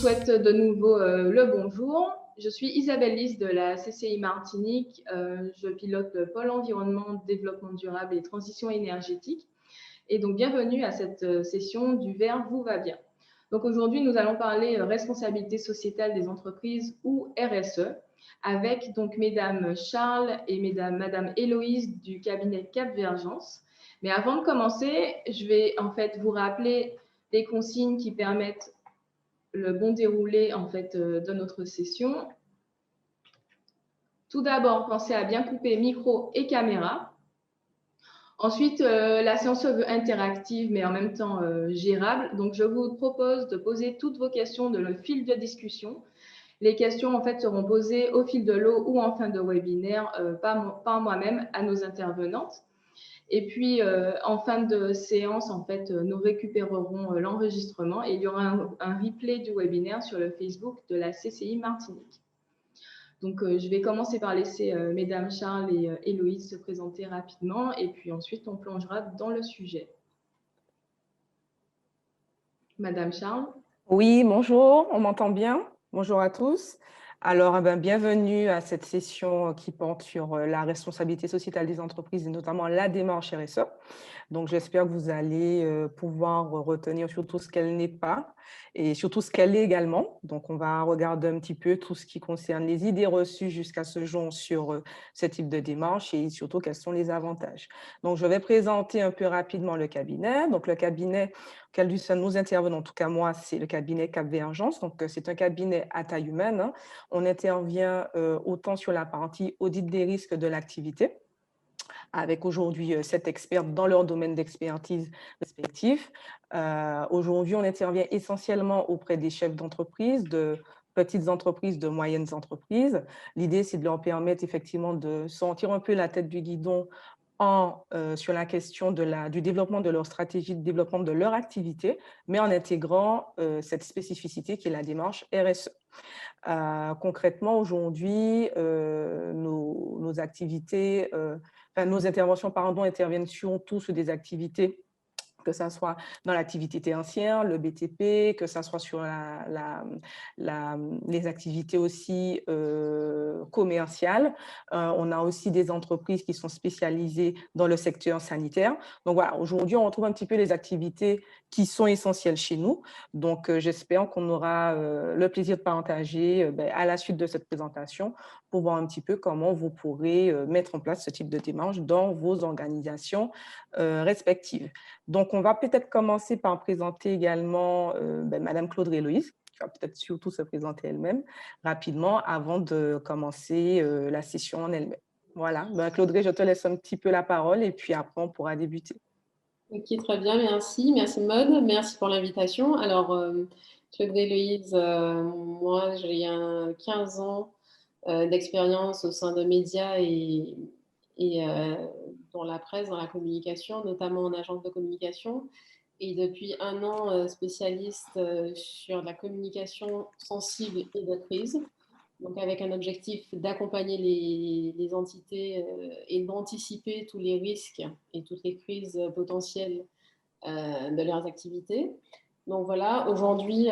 souhaite de nouveau le bonjour. Je suis Isabelle Lys de la CCI Martinique. Je pilote le pôle environnement, développement durable et transition énergétique. Et donc, bienvenue à cette session du Vert vous va bien. Donc, aujourd'hui, nous allons parler responsabilité sociétale des entreprises ou RSE avec donc Mesdames Charles et Madame Héloïse du cabinet Capvergence. Mais avant de commencer, je vais en fait vous rappeler les consignes qui permettent le bon déroulé en fait de notre session. Tout d'abord, pensez à bien couper micro et caméra. Ensuite, la séance se veut interactive, mais en même temps gérable. Donc, je vous propose de poser toutes vos questions dans le fil de discussion. Les questions, en fait, seront posées au fil de l'eau ou en fin de webinaire par moi-même à nos intervenantes. Et puis, en fin de séance, en fait, nous récupérerons l'enregistrement et il y aura un replay du webinaire sur le Facebook de la CCI Martinique. Donc, je vais commencer par laisser Mesdames Charles et Héloïse se présenter rapidement et puis ensuite, on plongera dans le sujet. Madame Charles. Oui, bonjour, on m'entend bien? Bonjour à tous. Alors, bienvenue à cette session qui porte sur la responsabilité sociétale des entreprises et notamment la démarche RSE. Donc, j'espère que vous allez pouvoir retenir surtout ce qu'elle n'est pas et surtout ce qu'elle est également. Donc, on va regarder un petit peu tout ce qui concerne les idées reçues jusqu'à ce jour sur ce type de démarche et surtout quels sont les avantages. Donc, je vais présenter un peu rapidement le cabinet. Donc, le cabinet auquel nous intervenons, en tout cas moi, c'est le cabinet Capvergence. Donc, c'est un cabinet à taille humaine, hein. On intervient autant sur la partie audit des risques de l'activité, avec aujourd'hui 7 experts dans leur domaine d'expertise respectif. Aujourd'hui, on intervient essentiellement auprès des chefs d'entreprise, de petites entreprises, de moyennes entreprises. L'idée, c'est de leur permettre effectivement de sortir un peu la tête du guidon sur la question du développement de leur stratégie, de développement de leur activité, mais en intégrant cette spécificité qui est la démarche RSE. Concrètement, aujourd'hui, nos activités, nos interventions, pardon, interviennent surtout sur des activités, que ça soit dans l'activité tertiaire, le BTP, que ça soit sur les activités aussi commerciales. On a aussi des entreprises qui sont spécialisées dans le secteur sanitaire. Donc voilà, aujourd'hui, on retrouve un petit peu les activités qui sont essentielles chez nous. Donc, j'espère qu'on aura le plaisir de partager à la suite de cette présentation pour voir un petit peu comment vous pourrez mettre en place ce type de démarche dans vos organisations respectives. Donc, on va peut-être commencer par présenter également Madame Claudre Héloïse, qui va peut-être surtout se présenter elle-même rapidement avant de commencer la session en elle-même. Voilà, Claudre, je te laisse un petit peu la parole et puis après, on pourra débuter. Ok, très bien, merci. Merci Maud, merci pour l'invitation. Alors, Claudre Héloïse, moi, j'ai 15 ans d'expérience au sein de médias et dans la presse, dans la communication, notamment en agence de communication. Et depuis 1 an, spécialiste sur la communication sensible et de crise. Donc avec un objectif d'accompagner les entités et d'anticiper tous les risques et toutes les crises potentielles de leurs activités. Donc voilà, aujourd'hui,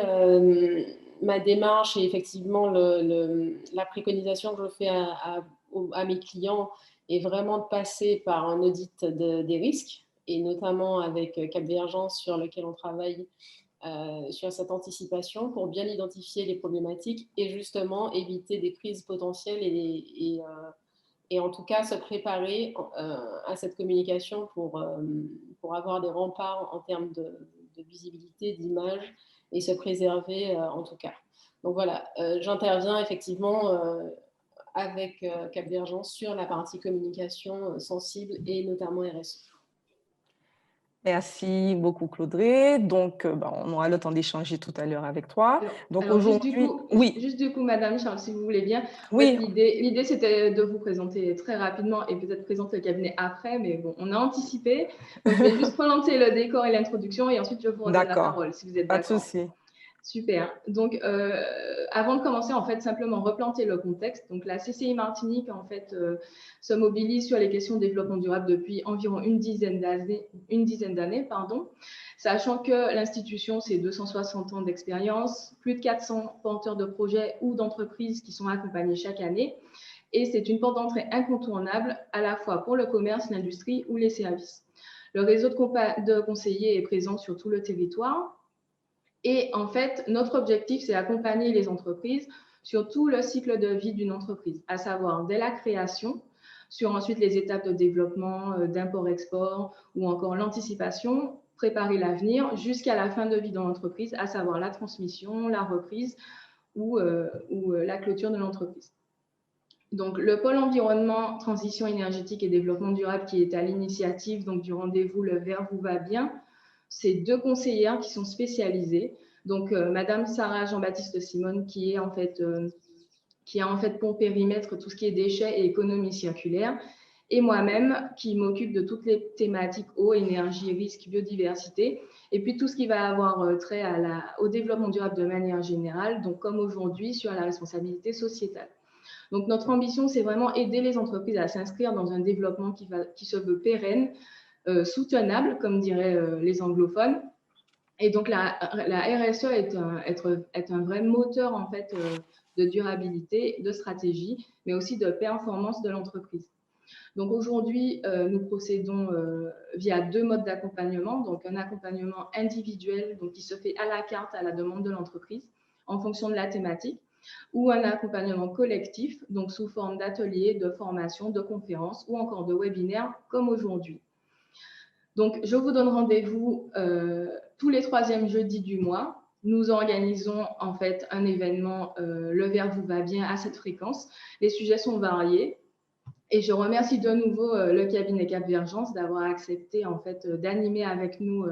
ma démarche et effectivement la préconisation que je fais à mes clients est vraiment de passer par un audit des risques, et notamment avec Capvergence sur lequel on travaille sur cette anticipation pour bien identifier les problématiques et justement éviter des crises potentielles et en tout cas se préparer à cette communication pour avoir des remparts en termes de visibilité, d'image et se préserver en tout cas. Donc voilà, j'interviens effectivement avec Capvergence sur la partie communication sensible et notamment RSE. Merci beaucoup, Claudré. Donc, on aura le temps d'échanger tout à l'heure avec toi. Donc, aujourd'hui, juste du coup, Madame Charles, si vous voulez bien. Oui. L'idée, c'était de vous présenter très rapidement et peut-être présenter le cabinet après, mais bon, on a anticipé. Donc, je vais juste planter le décor et l'introduction et ensuite, je vous redonne la parole, si vous êtes d'accord. Pas de souci. Super. Donc, avant de commencer, en fait, simplement replanter le contexte. Donc, la CCI Martinique, en fait, se mobilise sur les questions de développement durable depuis environ une dizaine d'années, sachant que l'institution, c'est 260 ans d'expérience, plus de 400 porteurs de projets ou d'entreprises qui sont accompagnés chaque année. Et c'est une porte d'entrée incontournable à la fois pour le commerce, l'industrie ou les services. Le réseau de conseillers est présent sur tout le territoire. Et en fait, notre objectif, c'est d'accompagner les entreprises sur tout le cycle de vie d'une entreprise, à savoir dès la création, sur ensuite les étapes de développement, d'import-export ou encore l'anticipation, préparer l'avenir, jusqu'à la fin de vie de l'entreprise, à savoir la transmission, la reprise ou la clôture de l'entreprise. Donc, le pôle environnement, transition énergétique et développement durable qui est à l'initiative du rendez-vous Le Vert vous va bien, c'est 2 conseillères qui sont spécialisées. Donc, Madame Sarah Jean-Baptiste Simone qui a en fait pour périmètre tout ce qui est déchets et économie circulaire, et moi-même qui m'occupe de toutes les thématiques eau, énergie, risque, biodiversité, et puis tout ce qui va avoir trait au développement durable de manière générale, donc comme aujourd'hui sur la responsabilité sociétale. Donc, notre ambition, c'est vraiment aider les entreprises à s'inscrire dans un développement qui se veut pérenne, soutenable, comme diraient les anglophones. Et donc, la RSE est un vrai moteur, en fait, de durabilité, de stratégie, mais aussi de performance de l'entreprise. Donc, aujourd'hui, nous procédons via 2 modes d'accompagnement. Donc, un accompagnement individuel donc, qui se fait à la carte à la demande de l'entreprise en fonction de la thématique, ou un accompagnement collectif, donc sous forme d'ateliers, de formations, de conférences ou encore de webinaires comme aujourd'hui. Donc, je vous donne rendez-vous tous les 3e jeudis du mois. Nous organisons en fait un événement, Le Vert vous va bien, à cette fréquence. Les sujets sont variés. Et je remercie de nouveau le cabinet Capvergence d'avoir accepté en fait d'animer avec nous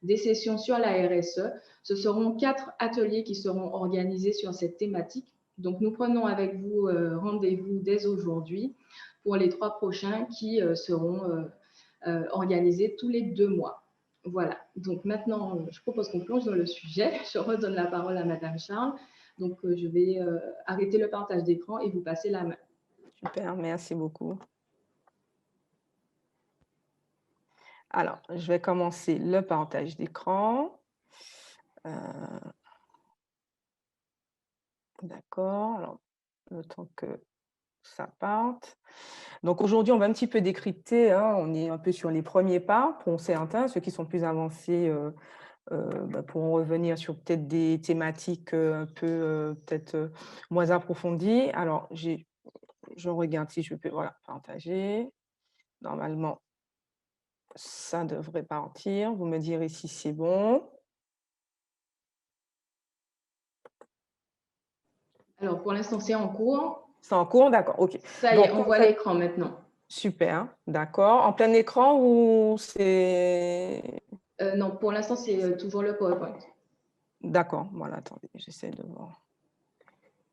des sessions sur la RSE. Ce seront 4 ateliers qui seront organisés sur cette thématique. Donc, nous prenons avec vous rendez-vous dès aujourd'hui pour les 3 prochains qui seront organisés tous les 2 mois. Voilà. Donc, maintenant, je propose qu'on plonge dans le sujet. Je redonne la parole à Madame Charles. Donc, je vais arrêter le partage d'écran et vous passer la main. Super, merci beaucoup. Alors, je vais commencer le partage d'écran. D'accord, alors le temps que ça parte. Donc aujourd'hui, on va un petit peu décrypter, hein, on est un peu sur les premiers pas pour certains, ceux qui sont plus avancés pourront revenir sur peut-être des thématiques un peu peut-être moins approfondies. Alors, je regarde si je peux, voilà, partager. Normalement, ça devrait partir. Vous me direz si c'est bon. Alors, pour l'instant, c'est en cours. C'est en cours, d'accord, ok. Ça y est, on voit l'écran maintenant. Super, d'accord. En plein écran ou c'est... Non, pour l'instant, c'est toujours le PowerPoint. D'accord, voilà, attendez, j'essaie de voir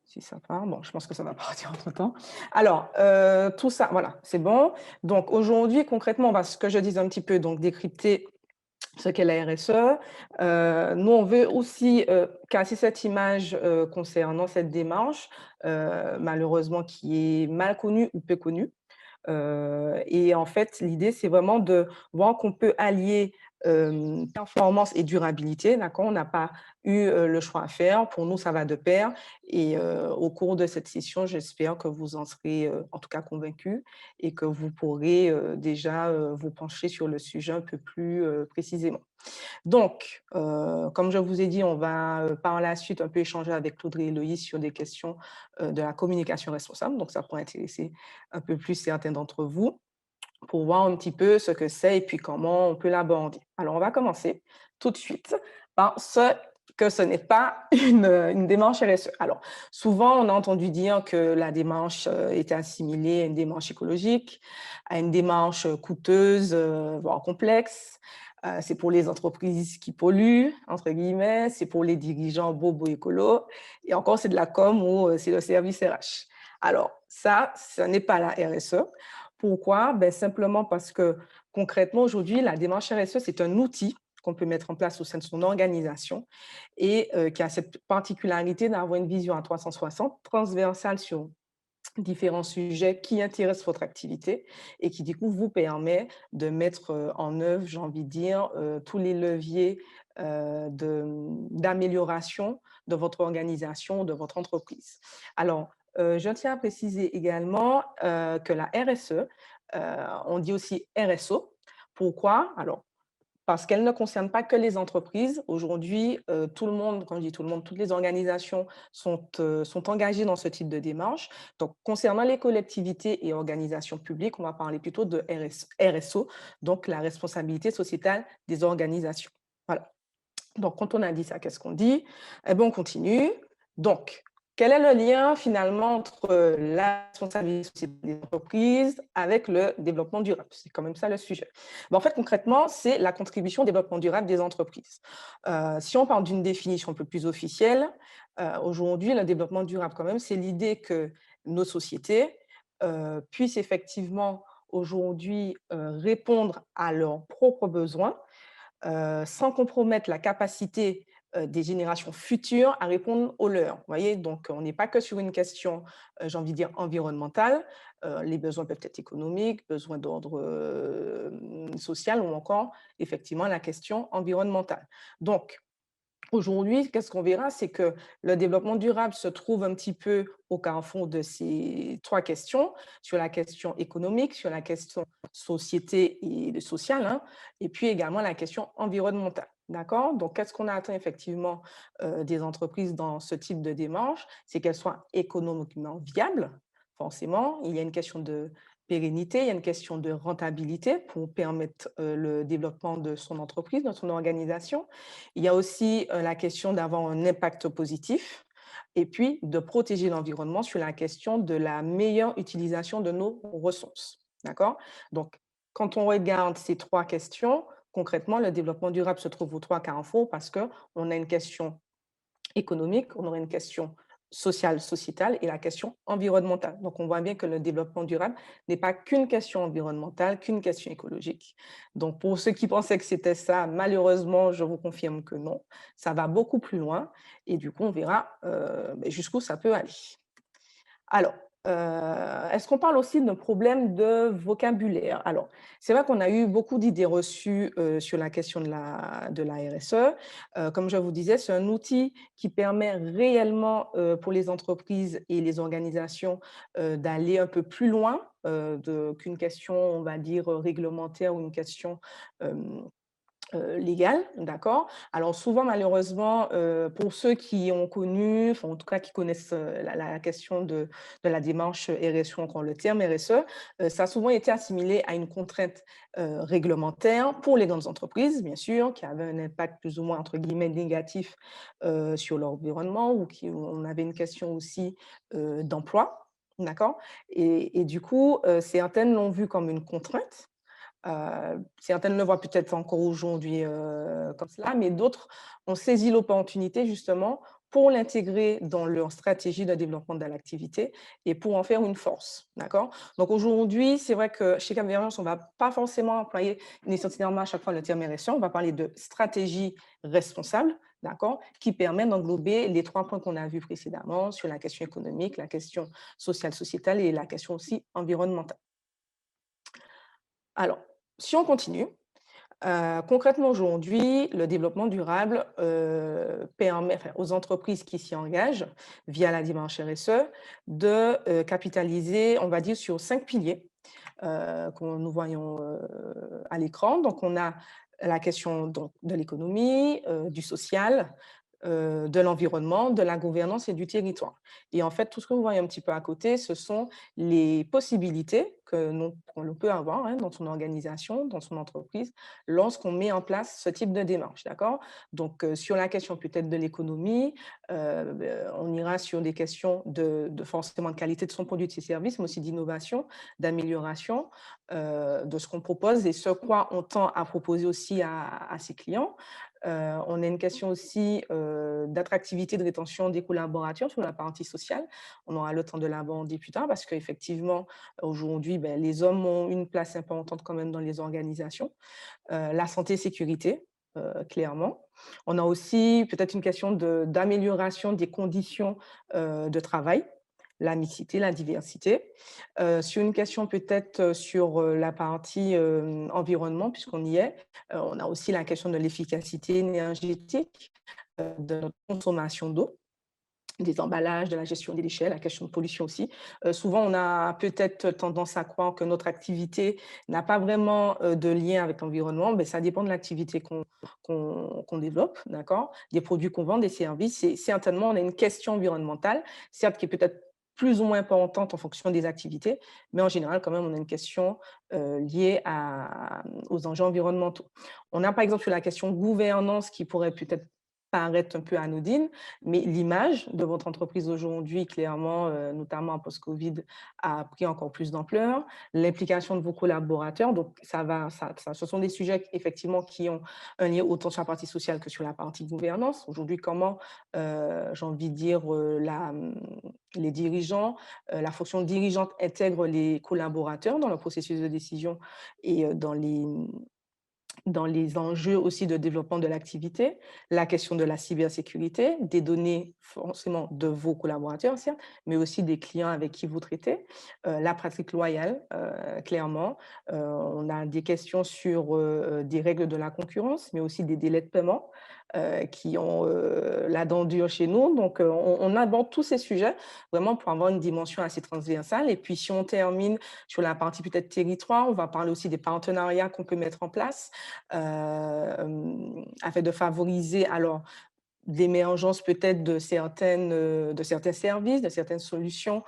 si ça part. Bon, je pense que ça va partir entre-temps. Alors, tout ça, voilà, c'est bon. Donc, aujourd'hui, concrètement, on va, ce que je disais un petit peu, donc décrypter ce qu'est la RSE. Nous, on veut aussi casser cette image concernant cette démarche, malheureusement, qui est mal connue ou peu connue. Et en fait, l'idée, c'est vraiment de voir qu'on peut allier performance et durabilité. D'accord, on n'a pas eu le choix à faire. Pour nous, ça va de pair. Et au cours de cette session, j'espère que vous en serez en tout cas convaincus et que vous pourrez déjà vous pencher sur le sujet un peu plus précisément. Donc, comme je vous ai dit, on va par la suite un peu échanger avec Claude et Loïs sur des questions de la communication responsable. Donc, ça pourrait intéresser un peu plus certains d'entre vous pour voir un petit peu ce que c'est et puis comment on peut l'aborder. Alors, on va commencer tout de suite par ce n'est pas une démarche RSE. Alors, souvent, on a entendu dire que la démarche était assimilée à une démarche écologique, à une démarche coûteuse, voire complexe. C'est pour les entreprises qui polluent, entre guillemets, c'est pour les dirigeants bobos écolos, et encore, c'est de la com ou c'est le service RH. Alors, ça, ce n'est pas la RSE. Pourquoi? Ben, simplement parce que concrètement, aujourd'hui, la démarche RSE, c'est un outil qu'on peut mettre en place au sein de son organisation et qui a cette particularité d'avoir une vision à 360, transversale sur différents sujets qui intéressent votre activité et qui, du coup, vous permet de mettre en œuvre, j'ai envie de dire, tous les leviers d'amélioration de votre organisation, de votre entreprise. Alors, je tiens à préciser également que la RSE, on dit aussi RSO. Pourquoi? Alors, parce qu'elle ne concerne pas que les entreprises. Aujourd'hui, tout le monde, quand je dis tout le monde, toutes les organisations sont engagées dans ce type de démarche. Donc, concernant les collectivités et organisations publiques, on va parler plutôt de RSO, donc la responsabilité sociétale des organisations. Voilà. Donc, quand on a dit ça, qu'est-ce qu'on dit? Eh bien, on continue. Donc, quel est le lien finalement entre la responsabilité sociétale des entreprises avec le développement durable? C'est quand même ça le sujet. En fait, concrètement, c'est la contribution au développement durable des entreprises. Si on parle d'une définition un peu plus officielle, aujourd'hui, le développement durable, quand même, c'est l'idée que nos sociétés puissent effectivement aujourd'hui répondre à leurs propres besoins sans compromettre la capacité des générations futures à répondre aux leurs. Vous voyez, donc on n'est pas que sur une question, j'ai envie de dire, environnementale. Les besoins peuvent être économiques, besoins d'ordre social ou encore, effectivement, la question environnementale. Donc, aujourd'hui, qu'est-ce qu'on verra? C'est que le développement durable se trouve un petit peu au carrefour de ces trois questions, sur la question économique, sur la question société et sociale, hein, et puis également la question environnementale. D'accord? Donc, qu'est-ce qu'on attend effectivement des entreprises dans ce type de démarche? C'est qu'elles soient économiquement viables, forcément. Il y a une question de pérennité, il y a une question de rentabilité pour permettre le développement de son entreprise, de son organisation. Il y a aussi la question d'avoir un impact positif et puis de protéger l'environnement sur la question de la meilleure utilisation de nos ressources. D'accord? Donc, quand on regarde ces trois questions, concrètement, le développement durable se trouve aux trois carrefours parce qu'on a une question économique, on aurait une question sociale, sociétale et la question environnementale. Donc, on voit bien que le développement durable n'est pas qu'une question environnementale, qu'une question écologique. Donc, pour ceux qui pensaient que c'était ça, malheureusement, je vous confirme que non. Ça va beaucoup plus loin et du coup, on verra jusqu'où ça peut aller. Alors, est-ce qu'on parle aussi d'un problème de vocabulaire? Alors, c'est vrai qu'on a eu beaucoup d'idées reçues sur la question de la RSE. Comme je vous disais, c'est un outil qui permet réellement pour les entreprises et les organisations d'aller un peu plus loin qu'une question, on va dire, réglementaire ou une question légale, d'accord? Alors souvent, malheureusement, pour ceux qui ont connu, enfin, en tout cas qui connaissent la question de la démarche RSE, encore le terme RSE, ça a souvent été assimilé à une contrainte réglementaire pour les grandes entreprises, bien sûr, qui avaient un impact plus ou moins, entre guillemets, négatif sur l'environnement ou qui on avait une question aussi d'emploi, d'accord? Et du coup, certaines l'ont vu comme une contrainte. Certaines le voient peut-être encore aujourd'hui comme cela, mais d'autres ont saisi l'opportunité justement pour l'intégrer dans leur stratégie de développement de l'activité et pour en faire une force. D'accord? Donc aujourd'hui, c'est vrai que chez Capvergence, on ne va pas forcément employer nécessairement à chaque fois le terme RSE, on va parler de stratégie responsable, d'accord, qui permet d'englober les trois points qu'on a vus précédemment sur la question économique, la question sociale, sociétale et la question aussi environnementale. Alors, si on continue, concrètement aujourd'hui, le développement durable permet aux entreprises qui s'y engagent via la démarche RSE de capitaliser, on va dire, sur 5 piliers que nous voyons à l'écran. Donc, on a la question donc, de l'économie, du social, de l'environnement, de la gouvernance et du territoire. Et en fait, tout ce que vous voyez un petit peu à côté, ce sont les possibilités qu'on peut avoir hein, dans son organisation, dans son entreprise, lorsqu'on met en place ce type de démarche. D'accord? Donc, sur la question peut-être de l'économie, on ira sur des questions de forcément de qualité de son produit, de ses services, mais aussi d'innovation, d'amélioration de ce qu'on propose et ce quoi on tend à proposer aussi à ses clients. On a une question aussi d'attractivité, de rétention des collaborateurs sur la partie sociale. On aura le temps de l'aborder plus tard parce qu'effectivement, aujourd'hui, les hommes ont une place importante quand même dans les organisations. La santé et sécurité, clairement. On a aussi peut-être une question d'amélioration des conditions de travail, la mixité, la diversité. Sur une question peut-être sur la partie environnement, puisqu'on y est, on a aussi la question de l'efficacité énergétique, de notre consommation d'eau, des emballages, de la gestion des déchets, la question de pollution aussi. Souvent, on a peut-être tendance à croire que notre activité n'a pas vraiment de lien avec l'environnement, mais ça dépend de l'activité qu'on développe, d'accord? Des produits qu'on vend, des services. Et certainement, on a une question environnementale, certes qui est peut-être plus ou moins importante en fonction des activités, mais en général, quand même, on a une question liée aux enjeux environnementaux. On a par exemple sur la question gouvernance qui pourrait peut-être paraître un peu anodine, mais l'image de votre entreprise aujourd'hui, clairement, notamment post-Covid, a pris encore plus d'ampleur. L'implication de vos collaborateurs, donc ce sont des sujets effectivement qui ont un lien autant sur la partie sociale que sur la partie gouvernance. Aujourd'hui, comment, j'ai envie de dire, les dirigeants, la fonction dirigeante intègre les collaborateurs dans le processus de décision et dans les enjeux aussi de développement de l'activité, la question de la cybersécurité, des données forcément de vos collaborateurs, certes, mais aussi des clients avec qui vous traitez, la pratique loyale, clairement. On a des questions sur des règles de la concurrence, mais aussi des délais de paiement qui ont la dent dure chez nous. Donc, on aborde tous ces sujets vraiment pour avoir une dimension assez transversale. Et puis, si on termine sur la partie peut-être territoire, on va parler aussi des partenariats qu'on peut mettre en place afin de favoriser alors l'émergence peut-être de certains services, de certaines solutions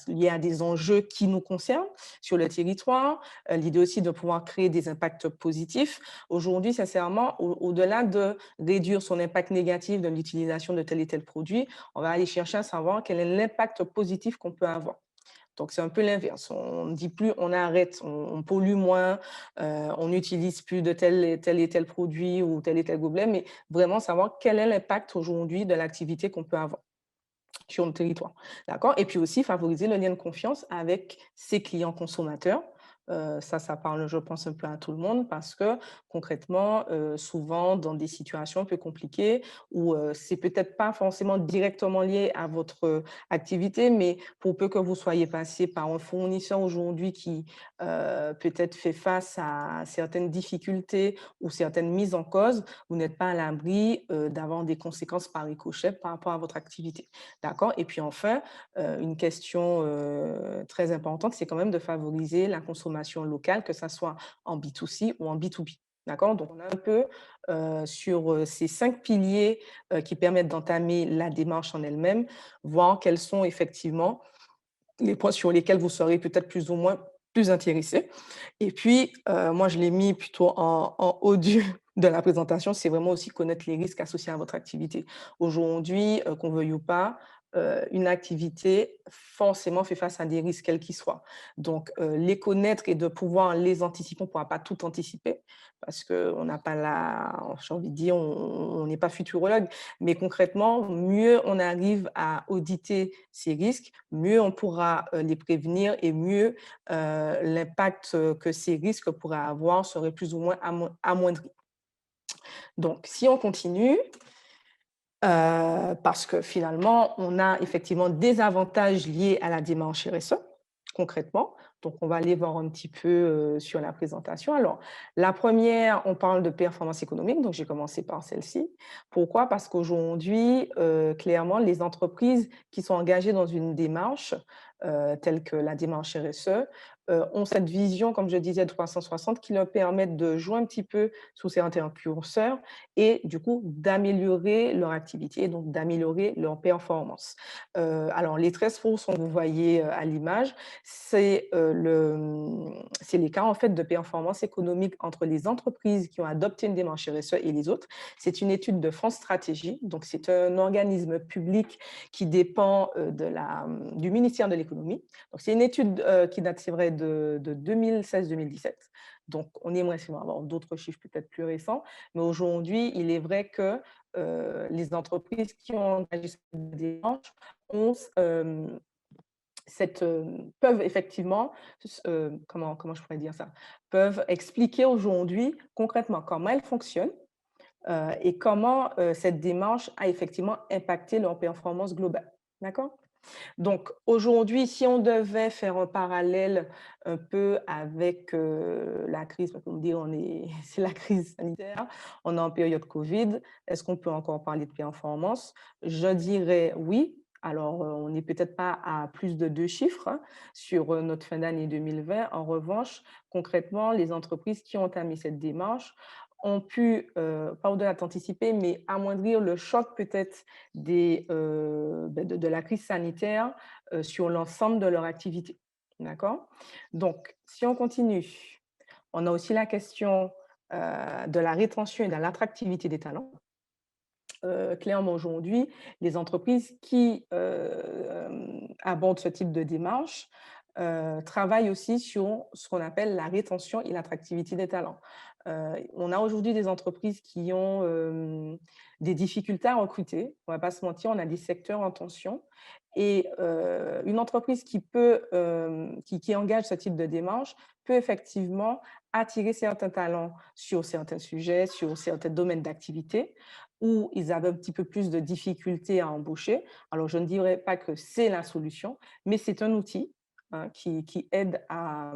liées à des enjeux qui nous concernent sur le territoire. L'idée aussi de pouvoir créer des impacts positifs. Aujourd'hui, sincèrement, au-delà de réduire son impact négatif de l'utilisation de tel et tel produit, on va aller chercher à savoir quel est l'impact positif qu'on peut avoir. Donc, c'est un peu l'inverse. On ne dit plus on arrête, on pollue moins, on n'utilise plus de tel et tel produit ou tel et tel gobelet, mais vraiment savoir quel est l'impact aujourd'hui de l'activité qu'on peut avoir sur le territoire. D'accord? Et puis aussi favoriser le lien de confiance avec ses clients consommateurs. Ça parle, je pense, un peu à tout le monde parce que concrètement, souvent dans des situations un peu compliquées où c'est peut-être pas forcément directement lié à votre activité, mais pour peu que vous soyez passé par un fournisseur aujourd'hui qui peut-être fait face à certaines difficultés ou certaines mises en cause, vous n'êtes pas à l'abri d'avoir des conséquences par ricochet par rapport à votre activité. D'accord? Et puis enfin, une question très importante, c'est quand même de favoriser la consommation locale, que ça soit en B2C ou en B2B. D'accord? Donc, on a un peu sur ces 5 piliers qui permettent d'entamer la démarche en elle-même, voir quels sont effectivement les points sur lesquels vous serez peut-être plus ou moins plus intéressé. Et puis, moi, je l'ai mis plutôt en haut de la présentation, c'est vraiment aussi connaître les risques associés à votre activité. Aujourd'hui, qu'on veuille ou pas, une activité forcément fait face à des risques quels qu'ils soient. Donc, les connaître et de pouvoir les anticiper, on ne pourra pas tout anticiper parce qu'on n'a pas j'ai envie de dire, on n'est pas futurologue, mais concrètement, mieux on arrive à auditer ces risques, mieux on pourra les prévenir et mieux l'impact que ces risques pourraient avoir serait plus ou moins amoindri. Donc, si on continue, parce que finalement, on a effectivement des avantages liés à la démarche RSE, concrètement. Donc, on va aller voir un petit peu sur la présentation. Alors, la première, on parle de performance économique, donc j'ai commencé par celle-ci. Pourquoi? Parce qu'aujourd'hui, clairement, les entreprises qui sont engagées dans une démarche, telle que la démarche RSE, ont cette vision, comme je disais, 360, qui leur permettent de jouer un petit peu sous certains curseurs et du coup d'améliorer leur activité et donc d'améliorer leur performance. Alors les 13 sources que vous voyez à l'image, c'est les cas en fait de performance économique entre les entreprises qui ont adopté une démarche RSE et les autres. C'est une étude de France Stratégie, donc c'est un organisme public qui dépend du ministère de l'économie. Donc c'est une étude qui date, c'est vrai, de 2016-2017. Donc on aimerait avoir d'autres chiffres peut-être plus récents, mais aujourd'hui, il est vrai que les entreprises qui ont engagé cette démarche ont peuvent effectivement, comment je pourrais dire ça? Peuvent expliquer aujourd'hui concrètement comment elle fonctionne, et comment, cette démarche a effectivement impacté leur performance globale. D'accord? Donc aujourd'hui, si on devait faire un parallèle un peu avec, la crise, parce qu'on me dit on est c'est la crise sanitaire, on est en période Covid, est-ce qu'on peut encore parler de performance? Je dirais oui. Alors, on n'est peut-être pas à plus de 2 chiffres, hein, sur, notre fin d'année 2020. En revanche, concrètement, les entreprises qui ont entamé cette démarche ont pu, pas au-delà d'anticiper, mais amoindrir le choc peut-être de la crise sanitaire, sur l'ensemble de leur activité. D'accord? Donc, si on continue, on a aussi la question, de la rétention et de l'attractivité des talents. Clairement aujourd'hui, les entreprises qui, abordent ce type de démarche, travaillent aussi sur ce qu'on appelle la rétention et l'attractivité des talents. On a aujourd'hui des entreprises qui ont, des difficultés à recruter. On ne va pas se mentir, on a des secteurs en tension et une entreprise qui engage ce type de démarche peut effectivement attirer certains talents sur certains sujets, sur certains domaines d'activité où ils avaient un petit peu plus de difficultés à embaucher. Alors, je ne dirais pas que c'est la solution, mais c'est un outil, hein, qui aide à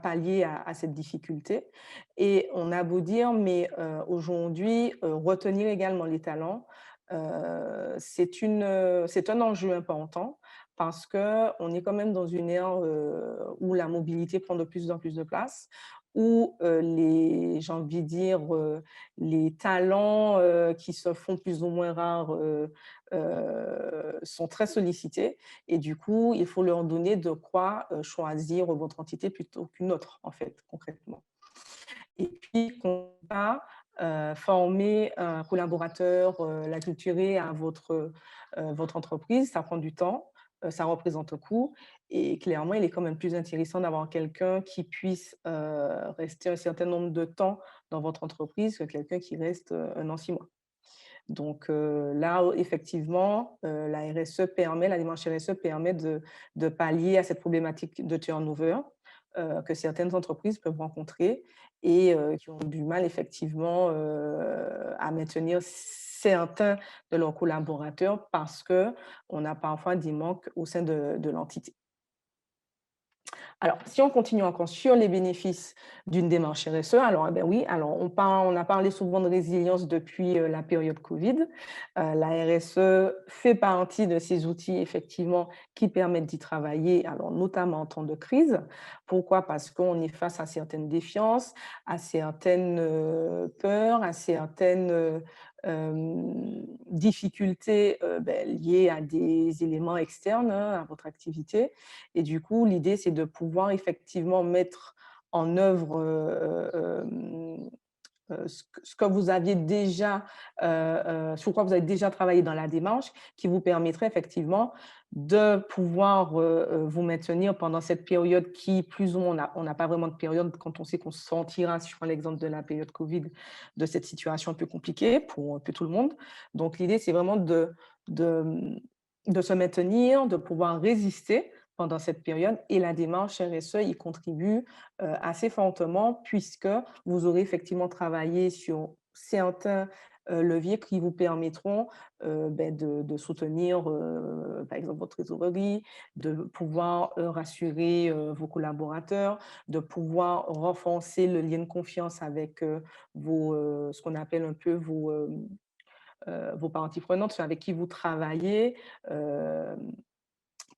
pallier à cette difficulté. Et on a beau dire, mais aujourd'hui, retenir également les talents, c'est un enjeu important parce qu'on est quand même dans une ère où la mobilité prend de plus en plus de place, où j'ai envie de dire, les talents, qui se font plus ou moins rares, sont très sollicités et du coup, il faut leur donner de quoi, choisir votre entité plutôt qu'une autre, en fait, concrètement. Et puis, qu'on va, former un collaborateur, l'acculturer à votre entreprise, ça prend du temps, ça représente un coût et clairement, il est quand même plus intéressant d'avoir quelqu'un qui puisse, rester un certain nombre de temps dans votre entreprise que quelqu'un qui reste, 1 an, 6 mois. Donc là, effectivement, la démarche RSE permet de pallier à cette problématique de turnover, que certaines entreprises peuvent rencontrer et qui ont du mal effectivement, à maintenir certains de leurs collaborateurs parce qu'on a parfois des manques au sein de l'entité. Alors, si on continue encore sur les bénéfices d'une démarche RSE, alors, eh ben oui, alors on a parlé souvent de résilience depuis la période Covid. La RSE fait partie de ces outils, effectivement, qui permettent d'y travailler, alors notamment en temps de crise. Pourquoi? Parce qu'on est face à certaines défiances, à certaines peurs, à certaines difficultés liées à des éléments externes, hein, à votre activité. Et du coup, l'idée, c'est de pouvoir effectivement mettre en œuvre, ce que vous aviez déjà, sur quoi vous avez déjà travaillé dans la démarche, qui vous permettrait effectivement de pouvoir, vous maintenir pendant cette période qui, plus ou moins, on n'a pas vraiment de période quand on sait qu'on se sortira, si je prends l'exemple de la période Covid, de cette situation un peu compliquée pour un peu tout le monde. Donc l'idée, c'est vraiment de, de se maintenir, de pouvoir résister pendant cette période et la démarche RSE y contribue assez fortement puisque vous aurez effectivement travaillé sur certains leviers qui vous permettront de soutenir, par exemple, votre trésorerie, de pouvoir rassurer vos collaborateurs, de pouvoir renforcer le lien de confiance avec ce qu'on appelle un peu vos parties prenantes, ceux avec qui vous travaillez.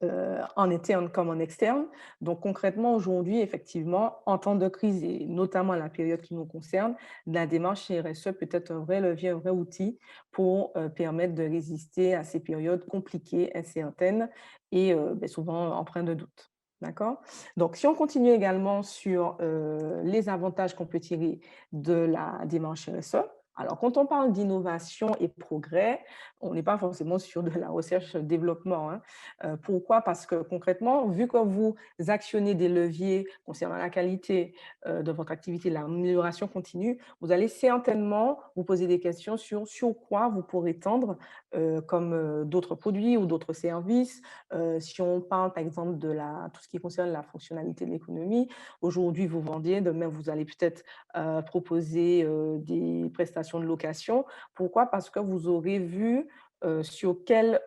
euh, en interne comme en externe. Donc concrètement, aujourd'hui, effectivement, en temps de crise et notamment la période qui nous concerne, la démarche RSE peut être un vrai levier, un vrai outil pour permettre de résister à ces périodes compliquées, incertaines et souvent empreintes de doute. D'accord? Donc, si on continue également sur les avantages qu'on peut tirer de la démarche RSE, Alors, quand on parle d'innovation et progrès, on n'est pas forcément sur de la recherche-développement, hein. Pourquoi? Parce que concrètement, vu que vous actionnez des leviers concernant la qualité de votre activité, l'amélioration continue, vous allez certainement vous poser des questions sur quoi vous pourrez tendre comme d'autres produits ou d'autres services. Si on parle par exemple de tout ce qui concerne la fonctionnalité de l'économie, aujourd'hui vous vendiez, demain vous allez peut-être proposer des prestations de location. Pourquoi? Parce que vous aurez vu sur quel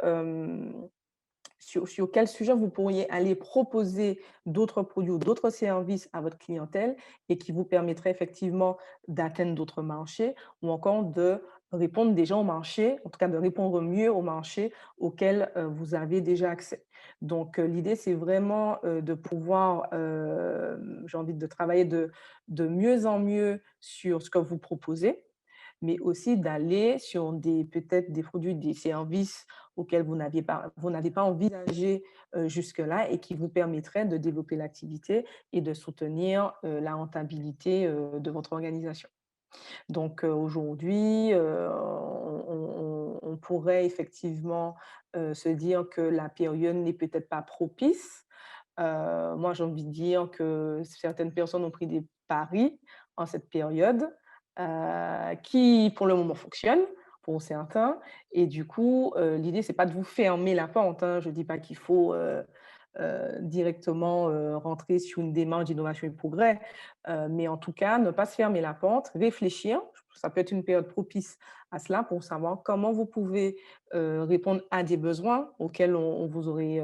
sujet vous pourriez aller proposer d'autres produits ou d'autres services à votre clientèle et qui vous permettraient effectivement d'atteindre d'autres marchés ou encore de répondre déjà au marché, en tout cas de répondre mieux au marché auquel vous avez déjà accès. Donc, l'idée, c'est vraiment de pouvoir, j'ai envie de travailler de mieux en mieux sur ce que vous proposez, mais aussi d'aller sur peut-être des produits, des services auxquels vous n'avez pas envisagé jusque-là et qui vous permettraient de développer l'activité et de soutenir la rentabilité de votre organisation. Donc aujourd'hui, on pourrait effectivement se dire que la période n'est peut-être pas propice. Moi, j'ai envie de dire que certaines personnes ont pris des paris en cette période qui, pour le moment, fonctionnent pour certains. Et du coup, l'idée, c'est pas de vous fermer la porte, hein. Je ne dis pas qu'il faut directement rentrer sur une démarche d'innovation et de progrès, mais en tout cas, ne pas se fermer la porte, réfléchir. Ça peut être une période propice à cela pour savoir comment vous pouvez répondre à des besoins auxquels on vous aurait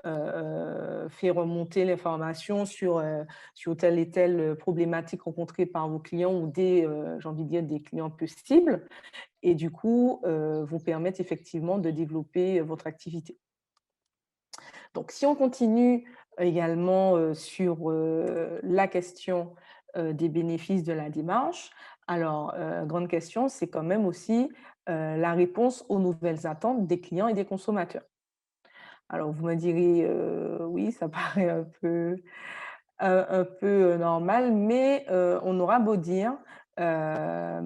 fait remonter l'information sur telle et telle problématique rencontrée par vos clients ou j'ai envie de dire, des clients possibles, et du coup, vous permettre effectivement de développer votre activité. Donc, si on continue également sur la question des bénéfices de la démarche, alors, grande question, c'est quand même aussi la réponse aux nouvelles attentes des clients et des consommateurs. Alors, vous me direz, oui, ça paraît un peu normal, mais on aura beau dire, la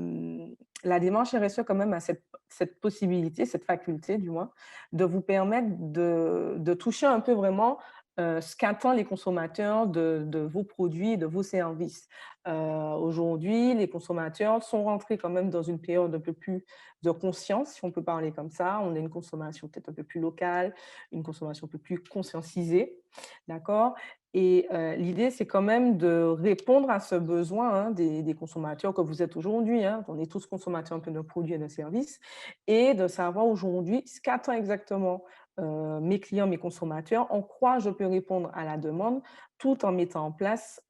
démarche RSE quand même a cette possibilité, cette faculté du moins, de vous permettre de toucher un peu vraiment ce qu'attendent les consommateurs de vos produits et de vos services. Aujourd'hui, les consommateurs sont rentrés quand même dans une période un peu plus de conscience, si on peut parler comme ça. On a une consommation peut-être un peu plus locale, une consommation un peu plus conscientisée, d'accord? Et l'idée, c'est quand même de répondre à ce besoin, hein, des consommateurs que vous êtes aujourd'hui, hein. On est tous consommateurs un peu de produits et de services, et de savoir aujourd'hui ce qu'attendent exactement mes clients, mes consommateurs, en quoi je peux répondre à la demande, tout en mettant en place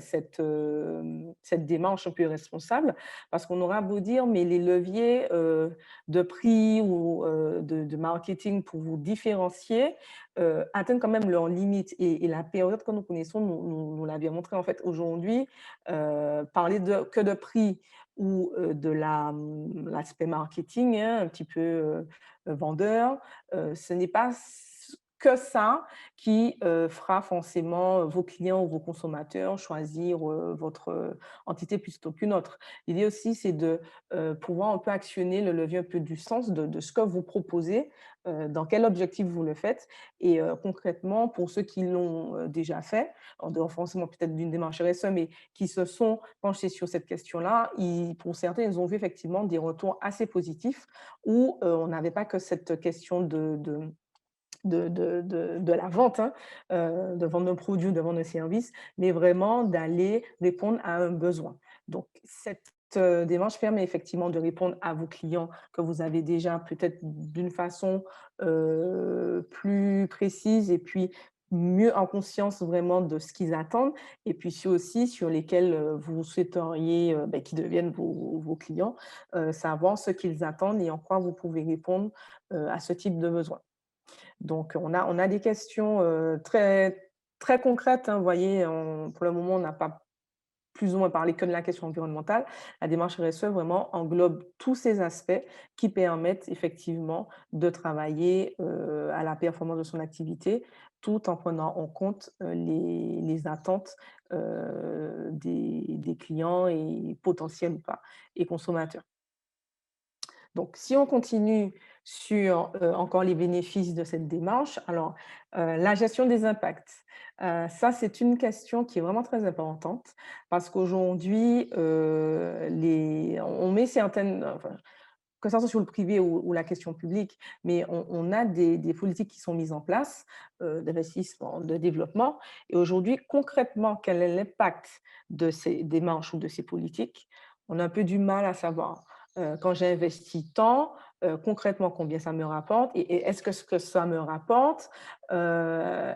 cette démarche un peu responsable. Parce qu'on aura beau dire, mais les leviers de prix ou de marketing pour vous différencier, atteignent quand même leurs limites, et la période que nous connaissons nous l'a bien montré. En fait, aujourd'hui, parler que de prix ou de l'aspect marketing, hein, un petit peu vendeur, ce n'est pas que ça qui fera forcément vos clients ou vos consommateurs choisir votre entité plutôt qu'une autre. L'idée aussi, c'est de pouvoir un peu actionner le levier un peu du sens de ce que vous proposez, dans quel objectif vous le faites, et concrètement, pour ceux qui l'ont déjà fait, en dehors forcément peut-être d'une démarche RSE, mais qui se sont penchés sur cette question-là, pour certains, ils ont vu effectivement des retours assez positifs où on n'avait pas que cette question de la vente, hein, de vendre un produit ou de vendre un service, mais vraiment d'aller répondre à un besoin. Donc, cette démarche permet effectivement de répondre à vos clients que vous avez déjà peut-être d'une façon plus précise, et puis mieux en conscience vraiment de ce qu'ils attendent, et puis ceux aussi sur lesquels vous souhaiteriez qu'ils deviennent vos clients, savoir ce qu'ils attendent et en quoi vous pouvez répondre à ce type de besoin. Donc, on a des questions très, très concrètes, hein. Vous voyez, pour le moment, on n'a pas plus ou moins parlé que de la question environnementale. La démarche RSE vraiment englobe tous ces aspects qui permettent effectivement de travailler à la performance de son activité, tout en prenant en compte les attentes des clients et potentiels ou pas, et consommateurs. Donc, si on continue sur encore les bénéfices de cette démarche, alors la gestion des impacts, ça c'est une question qui est vraiment très importante parce qu'aujourd'hui, on met certaines, enfin, que ça soit sur le privé ou la question publique, mais on a des politiques qui sont mises en place d'investissement, de développement. Et aujourd'hui, concrètement, quel est l'impact de ces démarches ou de ces politiques? On a un peu du mal à savoir. Quand j'ai investi tant, concrètement, combien ça me rapporte et est-ce que ce que ça me rapporte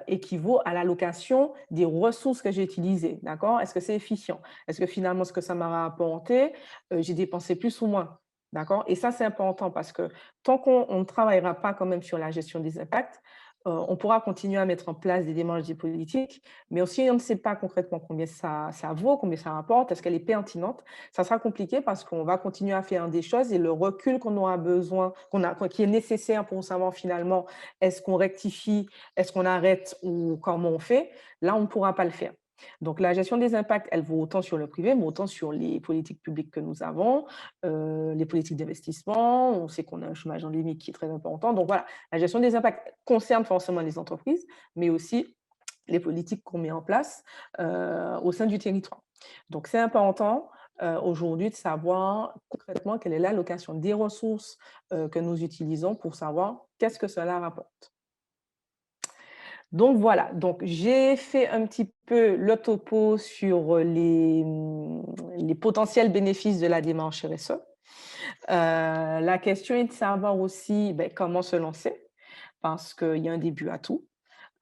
équivaut à l'allocation des ressources que j'ai utilisées, d'accord? Est-ce que c'est efficient? Est-ce que finalement, ce que ça m'a rapporté, j'ai dépensé plus ou moins? D'accord? Et ça, c'est important parce que tant qu'on ne travaillera pas quand même sur la gestion des impacts, on pourra continuer à mettre en place des démarches des politiques, mais aussi on ne sait pas concrètement combien ça vaut, combien ça rapporte, est-ce qu'elle est pertinente, ça sera compliqué parce qu'on va continuer à faire des choses et le recul qu'on aura besoin, qui est nécessaire pour savoir finalement est-ce qu'on rectifie, est-ce qu'on arrête ou comment on fait, là, on ne pourra pas le faire. Donc, la gestion des impacts, elle vaut autant sur le privé, mais autant sur les politiques publiques que nous avons, les politiques d'investissement. On sait qu'on a un chômage endémique qui est très important. Donc voilà, la gestion des impacts concerne forcément les entreprises, mais aussi les politiques qu'on met en place au sein du territoire. Donc c'est important aujourd'hui de savoir concrètement quelle est l'allocation des ressources que nous utilisons pour savoir qu'est-ce que cela rapporte. Donc voilà, donc j'ai fait un petit peu le topo sur les potentiels bénéfices de la démarche RSE. La question est de savoir aussi comment se lancer, parce qu'il y a un début à tout.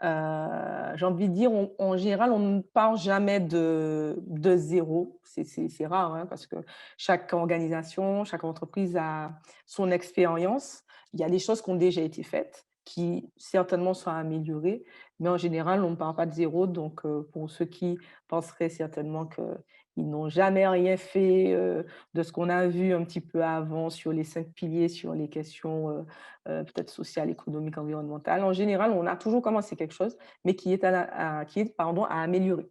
J'ai envie de dire, en général, on ne part jamais de zéro. C'est rare, hein, parce que chaque organisation, chaque entreprise a son expérience. Il y a des choses qui ont déjà été faites, qui certainement sont améliorées, mais en général, on ne part pas de zéro. Donc, pour ceux qui penseraient certainement qu'ils n'ont jamais rien fait de ce qu'on a vu un petit peu avant sur les 5 piliers, sur les questions peut-être sociales, économiques, environnementales. En général, on a toujours commencé quelque chose, mais qui est à améliorer.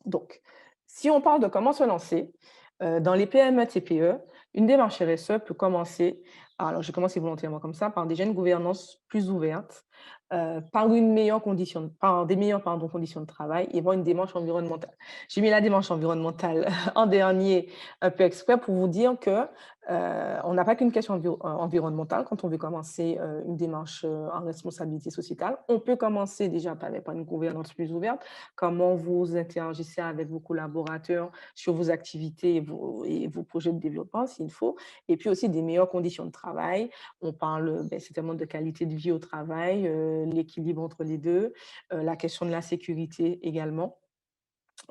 Donc, si on parle de comment se lancer, dans les PME, TPE, une démarche RSE peut commencer, alors j'ai commencé volontairement comme ça, par déjà une gouvernance plus ouverte, par des meilleures conditions de travail et voir une démarche environnementale. J'ai mis la démarche environnementale en dernier, un peu exprès pour vous dire que on n'a pas qu'une question environnementale quand on veut commencer une démarche en responsabilité sociétale. On peut commencer déjà par une gouvernance plus ouverte, comment vous interagissez avec vos collaborateurs sur vos activités et vos projets de développement s'il faut, et puis aussi des meilleures conditions de travail. On parle certainement de qualité de vie au travail, l'équilibre entre les deux, la question de la sécurité également.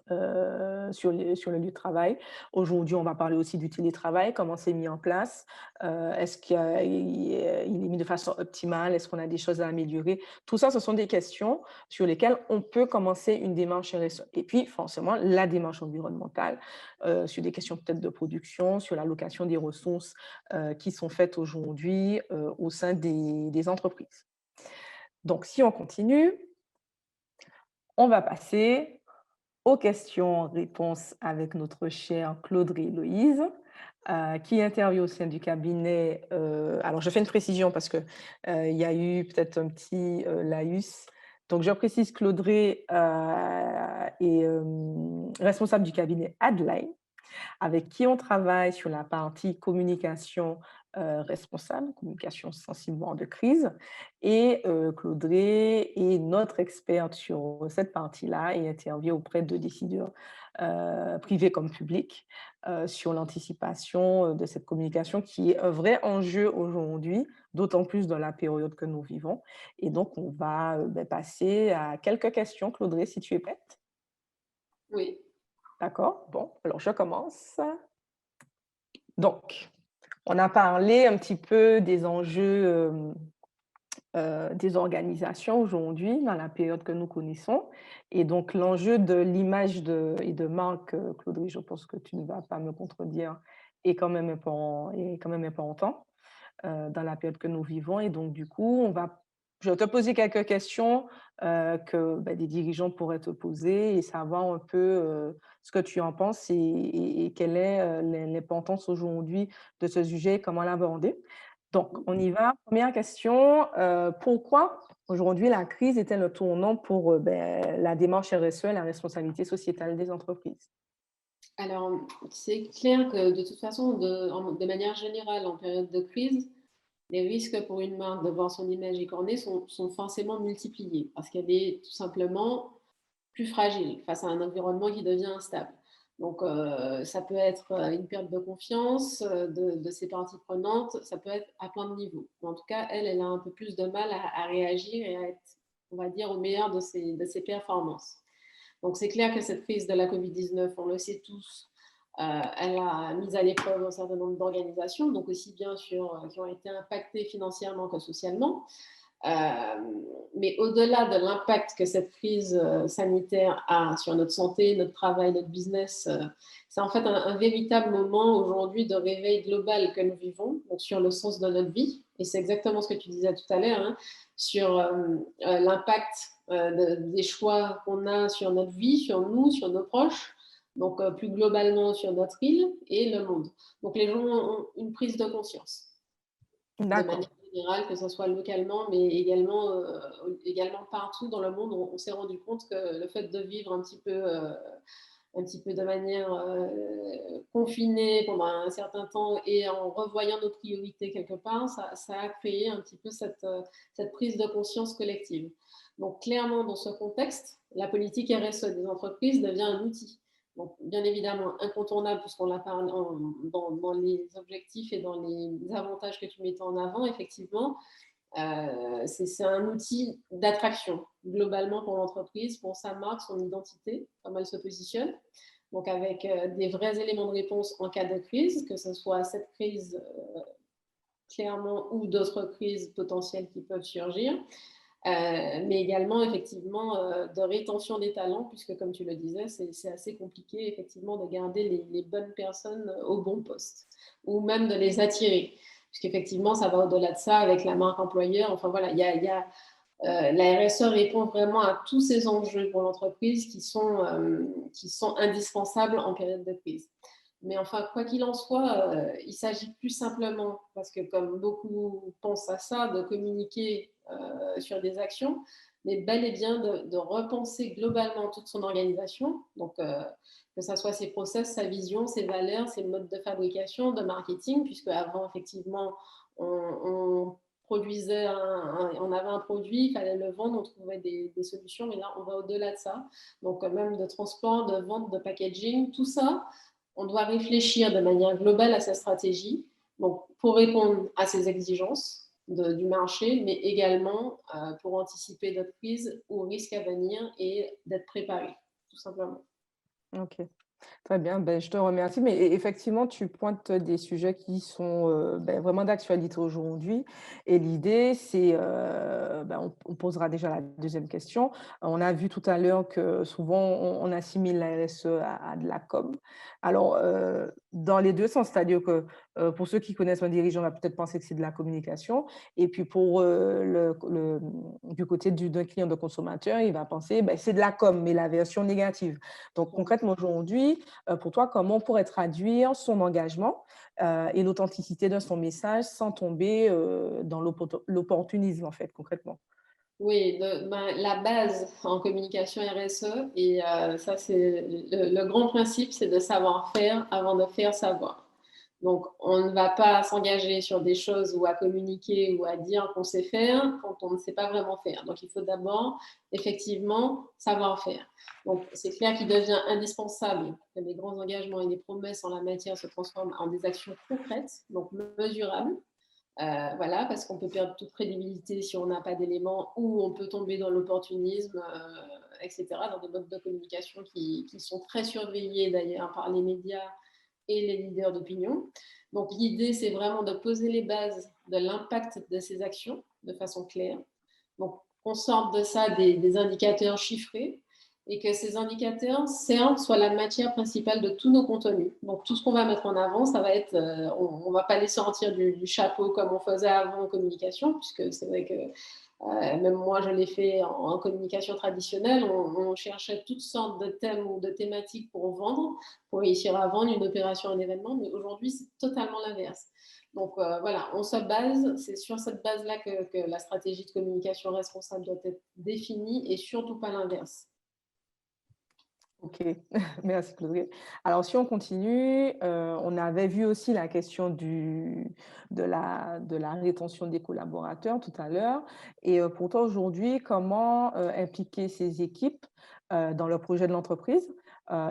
Sur le lieu de travail. Aujourd'hui, on va parler aussi du télétravail, comment c'est mis en place, est-ce qu'il est mis de façon optimale, est-ce qu'on a des choses à améliorer. Tout ça, ce sont des questions sur lesquelles on peut commencer une démarche RSE. Et puis, forcément, la démarche environnementale, sur des questions peut-être de production, sur l'allocation des ressources qui sont faites aujourd'hui au sein des entreprises. Donc, si on continue, on va passer aux questions-réponses avec notre chère Claudry Loïse, qui intervient au sein du cabinet. Alors, je fais une précision parce qu'il y a eu peut-être un petit laïus. Donc, je précise, Claudry est responsable du cabinet Adline, avec qui on travaille sur la partie communication responsable, communication sensiblement de crise. Et Claudré est notre experte sur cette partie-là et intervient auprès de décideurs privés comme publics sur l'anticipation de cette communication qui est un vrai enjeu aujourd'hui, d'autant plus dans la période que nous vivons. Et donc, on va passer à quelques questions. Claudré, si tu es prête. Oui. D'accord. Bon, alors je commence. Donc, on a parlé un petit peu des enjeux des organisations aujourd'hui dans la période que nous connaissons. Et donc, l'enjeu de l'image et de marque, Claudry, je pense que tu ne vas pas me contredire, est quand même important dans la période que nous vivons. Et donc, du coup, je vais te poser quelques questions que des dirigeants pourraient te poser et savoir un peu ce que tu en penses et quelle est l'importance aujourd'hui de ce sujet et comment l'aborder. Donc, on y va. Première question, pourquoi aujourd'hui la crise est-elle le tournant pour la démarche RSE et la responsabilité sociétale des entreprises? Alors, c'est clair que de toute façon, de manière générale, en période de crise, les risques pour une marque de voir son image écornée sont forcément multipliés parce qu'elle est tout simplement plus fragile face à un environnement qui devient instable. Donc, ça peut être une perte de confiance de ses parties prenantes, ça peut être à plein de niveaux. Mais en tout cas, elle a un peu plus de mal à réagir et à être, on va dire, au meilleur de ses performances. Donc, c'est clair que cette crise de la Covid-19, on le sait tous, elle a mis à l'épreuve un certain nombre d'organisations, donc aussi bien sûr qui ont été impactées financièrement que socialement. Mais au-delà de l'impact que cette crise sanitaire a sur notre santé, notre travail, notre business, c'est en fait un véritable moment aujourd'hui de réveil global que nous vivons, donc sur le sens de notre vie. Et c'est exactement ce que tu disais tout à l'heure, hein, sur l'impact des choix qu'on a sur notre vie, sur nous, sur nos proches, donc plus globalement sur notre île et le monde. Donc les gens ont une prise de conscience de D'accord. manière générale, que ce soit localement, mais également partout dans le monde. On s'est rendu compte que le fait de vivre un petit peu de manière confinée pendant un certain temps et en revoyant nos priorités quelque part, ça a créé un petit peu cette prise de conscience collective. Donc clairement, dans ce contexte, la politique RSE des entreprises devient un outil. Donc, bien évidemment, incontournable, puisqu'on l'a parlé dans les objectifs et dans les avantages que tu mettais en avant, effectivement, c'est un outil d'attraction, globalement, pour l'entreprise, pour sa marque, son identité, comment elle se positionne. Donc, avec des vrais éléments de réponse en cas de crise, que ce soit cette crise clairement ou d'autres crises potentielles qui peuvent surgir. Mais également effectivement de rétention des talents, puisque comme tu le disais, c'est assez compliqué effectivement de garder les bonnes personnes au bon poste, ou même de les attirer, puisqu'effectivement ça va au-delà de ça avec la marque employeur. Enfin voilà, la RSE répond vraiment à tous ces enjeux pour l'entreprise qui sont indispensables en période de crise. Mais enfin, quoi qu'il en soit, il s'agit plus simplement, parce que comme beaucoup pensent à ça, de communiquer sur des actions, mais bel et bien de repenser globalement toute son organisation, donc que ce soit ses process, sa vision, ses valeurs, ses modes de fabrication, de marketing, puisque avant, effectivement, on produisait, on avait un produit, il fallait le vendre, on trouvait des solutions, mais là, on va au-delà de ça. Donc, même de transport, de vente, de packaging, tout ça, on doit réfléchir de manière globale à sa stratégie, donc pour répondre à ces exigences du marché, mais également pour anticiper d'autres crises ou risques à venir et d'être préparé, tout simplement. OK. Très bien, je te remercie. Mais effectivement, tu pointes des sujets qui sont vraiment d'actualité aujourd'hui. Et l'idée, c'est, on posera déjà la deuxième question. On a vu tout à l'heure que souvent, on assimile la RSE à de la com. Alors, dans les deux sens, c'est-à-dire que pour ceux qui connaissent un dirigeant, on va peut-être penser que c'est de la communication. Et puis pour du côté d'un client de consommateur, il va penser c'est de la com, mais la version négative. Donc concrètement, aujourd'hui, pour toi, comment on pourrait traduire son engagement et l'authenticité de son message sans tomber dans l'opportunisme, en fait, concrètement? Oui, la base en communication RSE, et ça c'est le grand principe, c'est de savoir faire avant de faire savoir. Donc, on ne va pas s'engager sur des choses ou à communiquer ou à dire qu'on sait faire quand on ne sait pas vraiment faire. Donc, il faut d'abord, effectivement, savoir faire. Donc, c'est clair qu'il devient indispensable que les grands engagements et les promesses en la matière se transforment en des actions concrètes, donc mesurables. Voilà, parce qu'on peut perdre toute crédibilité si on n'a pas d'éléments ou on peut tomber dans l'opportunisme, etc., dans des modes de communication qui sont très surveillés d'ailleurs par les médias et les leaders d'opinion. Donc l'idée, c'est vraiment de poser les bases de l'impact de ces actions de façon claire. Donc qu'on sorte de ça des indicateurs chiffrés et que ces indicateurs servent, soient la matière principale de tous nos contenus. Donc tout ce qu'on va mettre en avant, ça va être, on ne va pas les sortir du chapeau comme on faisait avant en communication, puisque c'est vrai que Même moi, je l'ai fait en communication traditionnelle. On cherchait toutes sortes de thèmes ou de thématiques pour vendre, pour réussir à vendre une opération, un événement. Mais aujourd'hui, c'est totalement l'inverse. Donc voilà, on se base, c'est sur cette base-là que la stratégie de communication responsable doit être définie et surtout pas l'inverse. Ok, merci Claudie. Alors, si on continue, on avait vu aussi la question de la rétention des collaborateurs tout à l'heure. Et pour toi, aujourd'hui, comment impliquer ces équipes dans le projet de l'entreprise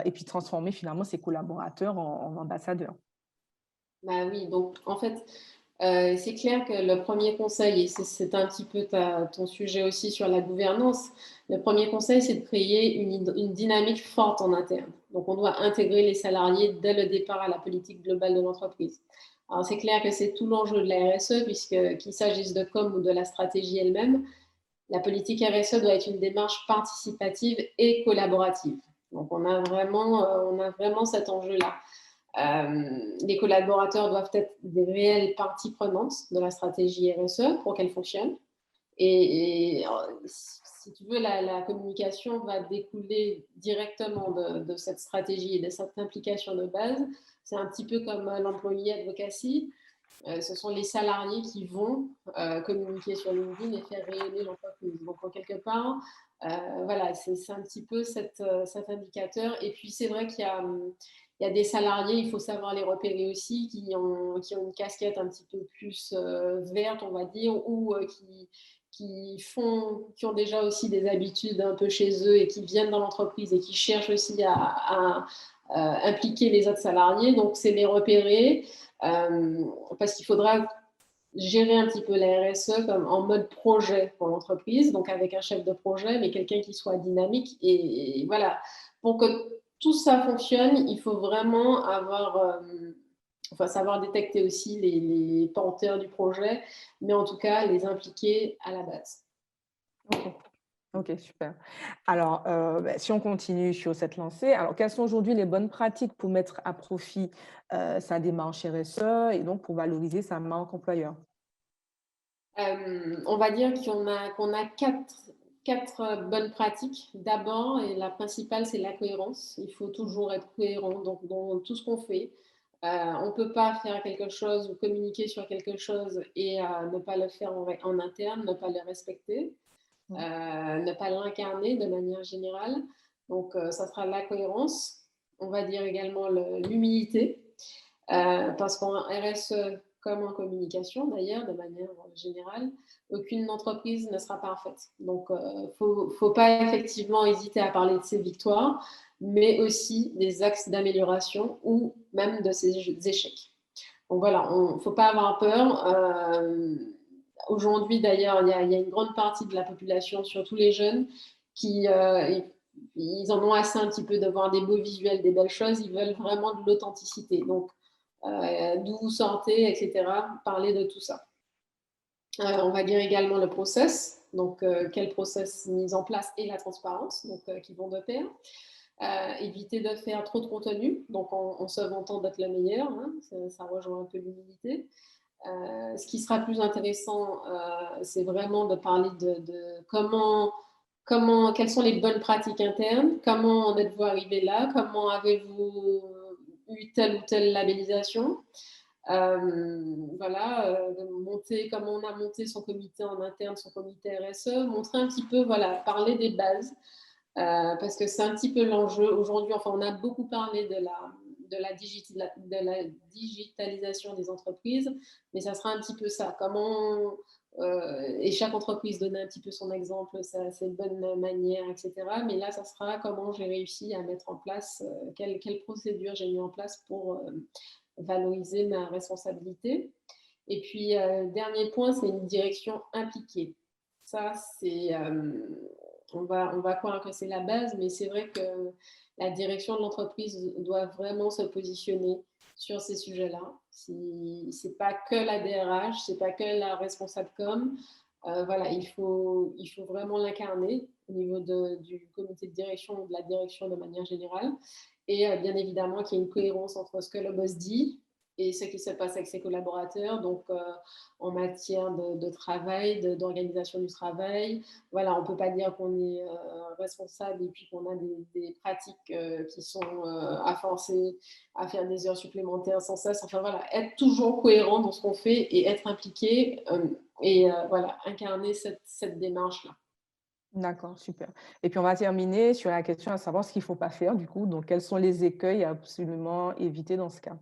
et puis transformer finalement ces collaborateurs en ambassadeurs? Bah oui, donc en fait, c'est clair que le premier conseil, et c'est un petit peu ton sujet aussi sur la gouvernance, le premier conseil, c'est de créer une dynamique forte en interne. Donc, on doit intégrer les salariés dès le départ à la politique globale de l'entreprise. Alors, c'est clair que c'est tout l'enjeu de la RSE, puisque qu'il s'agisse de com ou de la stratégie elle-même, la politique RSE doit être une démarche participative et collaborative. Donc, on a vraiment cet enjeu-là. Les collaborateurs doivent être des réelles parties prenantes de la stratégie RSE pour qu'elle fonctionne. Et si tu veux, la communication va découler directement de cette stratégie et de cette implication de base. C'est un petit peu comme l'employé advocacy. Ce sont les salariés qui vont communiquer sur LinkedIn et faire rayonner l'entreprise. Donc, en quelque part, voilà, c'est un petit peu cet indicateur. Et puis, c'est vrai qu'il y a des salariés, il faut savoir les repérer aussi, qui ont une casquette un petit peu plus verte, on va dire, ou qui ont déjà aussi des habitudes un peu chez eux et qui viennent dans l'entreprise et qui cherchent aussi à impliquer les autres salariés. Donc, c'est les repérer parce qu'il faudra gérer un petit peu la RSE comme en mode projet pour l'entreprise, donc avec un chef de projet, mais quelqu'un qui soit dynamique. Et voilà, pour que tout ça fonctionne, il faut vraiment savoir détecter aussi les porteurs du projet, mais en tout cas les impliquer à la base. Ok, super. Alors, si on continue sur cette lancée, alors quelles sont aujourd'hui les bonnes pratiques pour mettre à profit sa démarche RSE et donc pour valoriser sa marque employeur? On va dire qu'on a quatre bonnes pratiques. D'abord, et la principale, c'est la cohérence. Il faut toujours être cohérent dans tout ce qu'on fait. On ne peut pas faire quelque chose ou communiquer sur quelque chose et ne pas le faire en interne, ne pas le respecter, ne pas l'incarner de manière générale. Donc, ça sera la cohérence. On va dire également l'humilité, parce qu'en RSE, comme en communication d'ailleurs, de manière générale, aucune entreprise ne sera parfaite. Donc, il ne faut pas effectivement hésiter à parler de ses victoires, mais aussi des axes d'amélioration ou même de ses échecs. Donc voilà, il ne faut pas avoir peur. Aujourd'hui, d'ailleurs, il y a une grande partie de la population, surtout les jeunes, qui ils en ont assez un petit peu de voir des beaux visuels, des belles choses. Ils veulent vraiment de l'authenticité. Donc, d'où vous sortez, etc. Parler de tout ça. On va dire également le process, donc quel process mise en place et la transparence, donc qui vont de pair. Éviter de faire trop de contenu, donc en se vantant d'être le meilleur, hein, ça rejoint un peu l'humilité. Ce qui sera plus intéressant, c'est vraiment de parler de quelles sont les bonnes pratiques internes, comment en êtes-vous arrivé là, comment avez-vous eu telle ou telle labellisation. Comment on a monté son comité en interne, son comité RSE, montrer un petit peu, voilà, parler des bases, parce que c'est un petit peu l'enjeu aujourd'hui. Enfin, on a beaucoup parlé de la digitalisation des entreprises, mais ça sera un petit peu ça. Et chaque entreprise donne un petit peu son exemple, c'est une bonne manière, etc. Mais là, ça sera comment j'ai réussi à mettre en place, quelle procédure j'ai mis en place pour valoriser ma responsabilité. Et puis, dernier point, c'est une direction impliquée. Ça, c'est... on va croire que c'est la base, mais c'est vrai que la direction de l'entreprise doit vraiment se positionner sur ces sujets-là. C'est pas que la DRH, c'est pas que la responsable com. Voilà, il faut vraiment l'incarner au niveau du comité de direction ou de la direction de manière générale. Et bien évidemment qu'il y ait une cohérence entre ce que le boss dit et ce qui se passe avec ses collaborateurs, donc en matière de travail, d'organisation du travail. Voilà, on ne peut pas dire qu'on est responsable et puis qu'on a des pratiques qui sont à forcer à faire des heures supplémentaires sans cesse. Enfin voilà, être toujours cohérent dans ce qu'on fait et être impliqué et voilà, incarner cette démarche-là. D'accord, super. Et puis on va terminer sur la question à savoir ce qu'il ne faut pas faire du coup. Donc, quels sont les écueils à absolument éviter dans ce cas?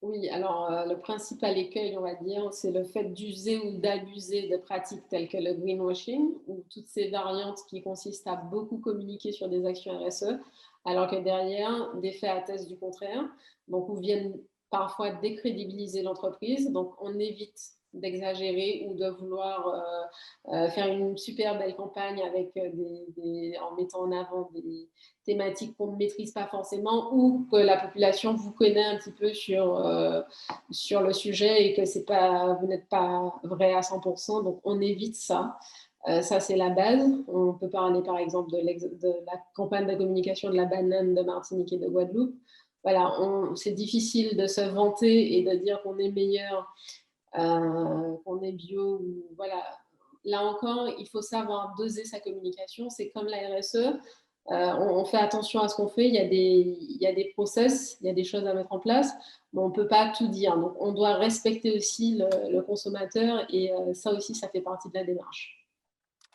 Oui, alors le principal écueil, on va dire, c'est le fait d'user ou d'abuser de pratiques telles que le greenwashing ou toutes ces variantes qui consistent à beaucoup communiquer sur des actions RSE, alors que derrière, des faits attestent du contraire. Donc, où viennent parfois décrédibiliser l'entreprise. Donc, on évite d'exagérer ou de vouloir faire une super belle campagne avec en mettant en avant des thématiques qu'on ne maîtrise pas forcément ou que la population vous connaît un petit peu sur le sujet et que vous n'êtes pas vrai à 100%. Donc, on évite ça. Ça, c'est la base. On peut parler, par exemple, de la campagne de communication de la banane de Martinique et de Guadeloupe. Voilà, c'est difficile de se vanter et de dire qu'on est meilleur, qu'on est bio. Voilà. Là encore, il faut savoir doser sa communication. C'est comme la RSE. On fait attention à ce qu'on fait. Il y a des process, il y a des choses à mettre en place, mais on ne peut pas tout dire. Donc, on doit respecter aussi le consommateur et ça aussi, ça fait partie de la démarche.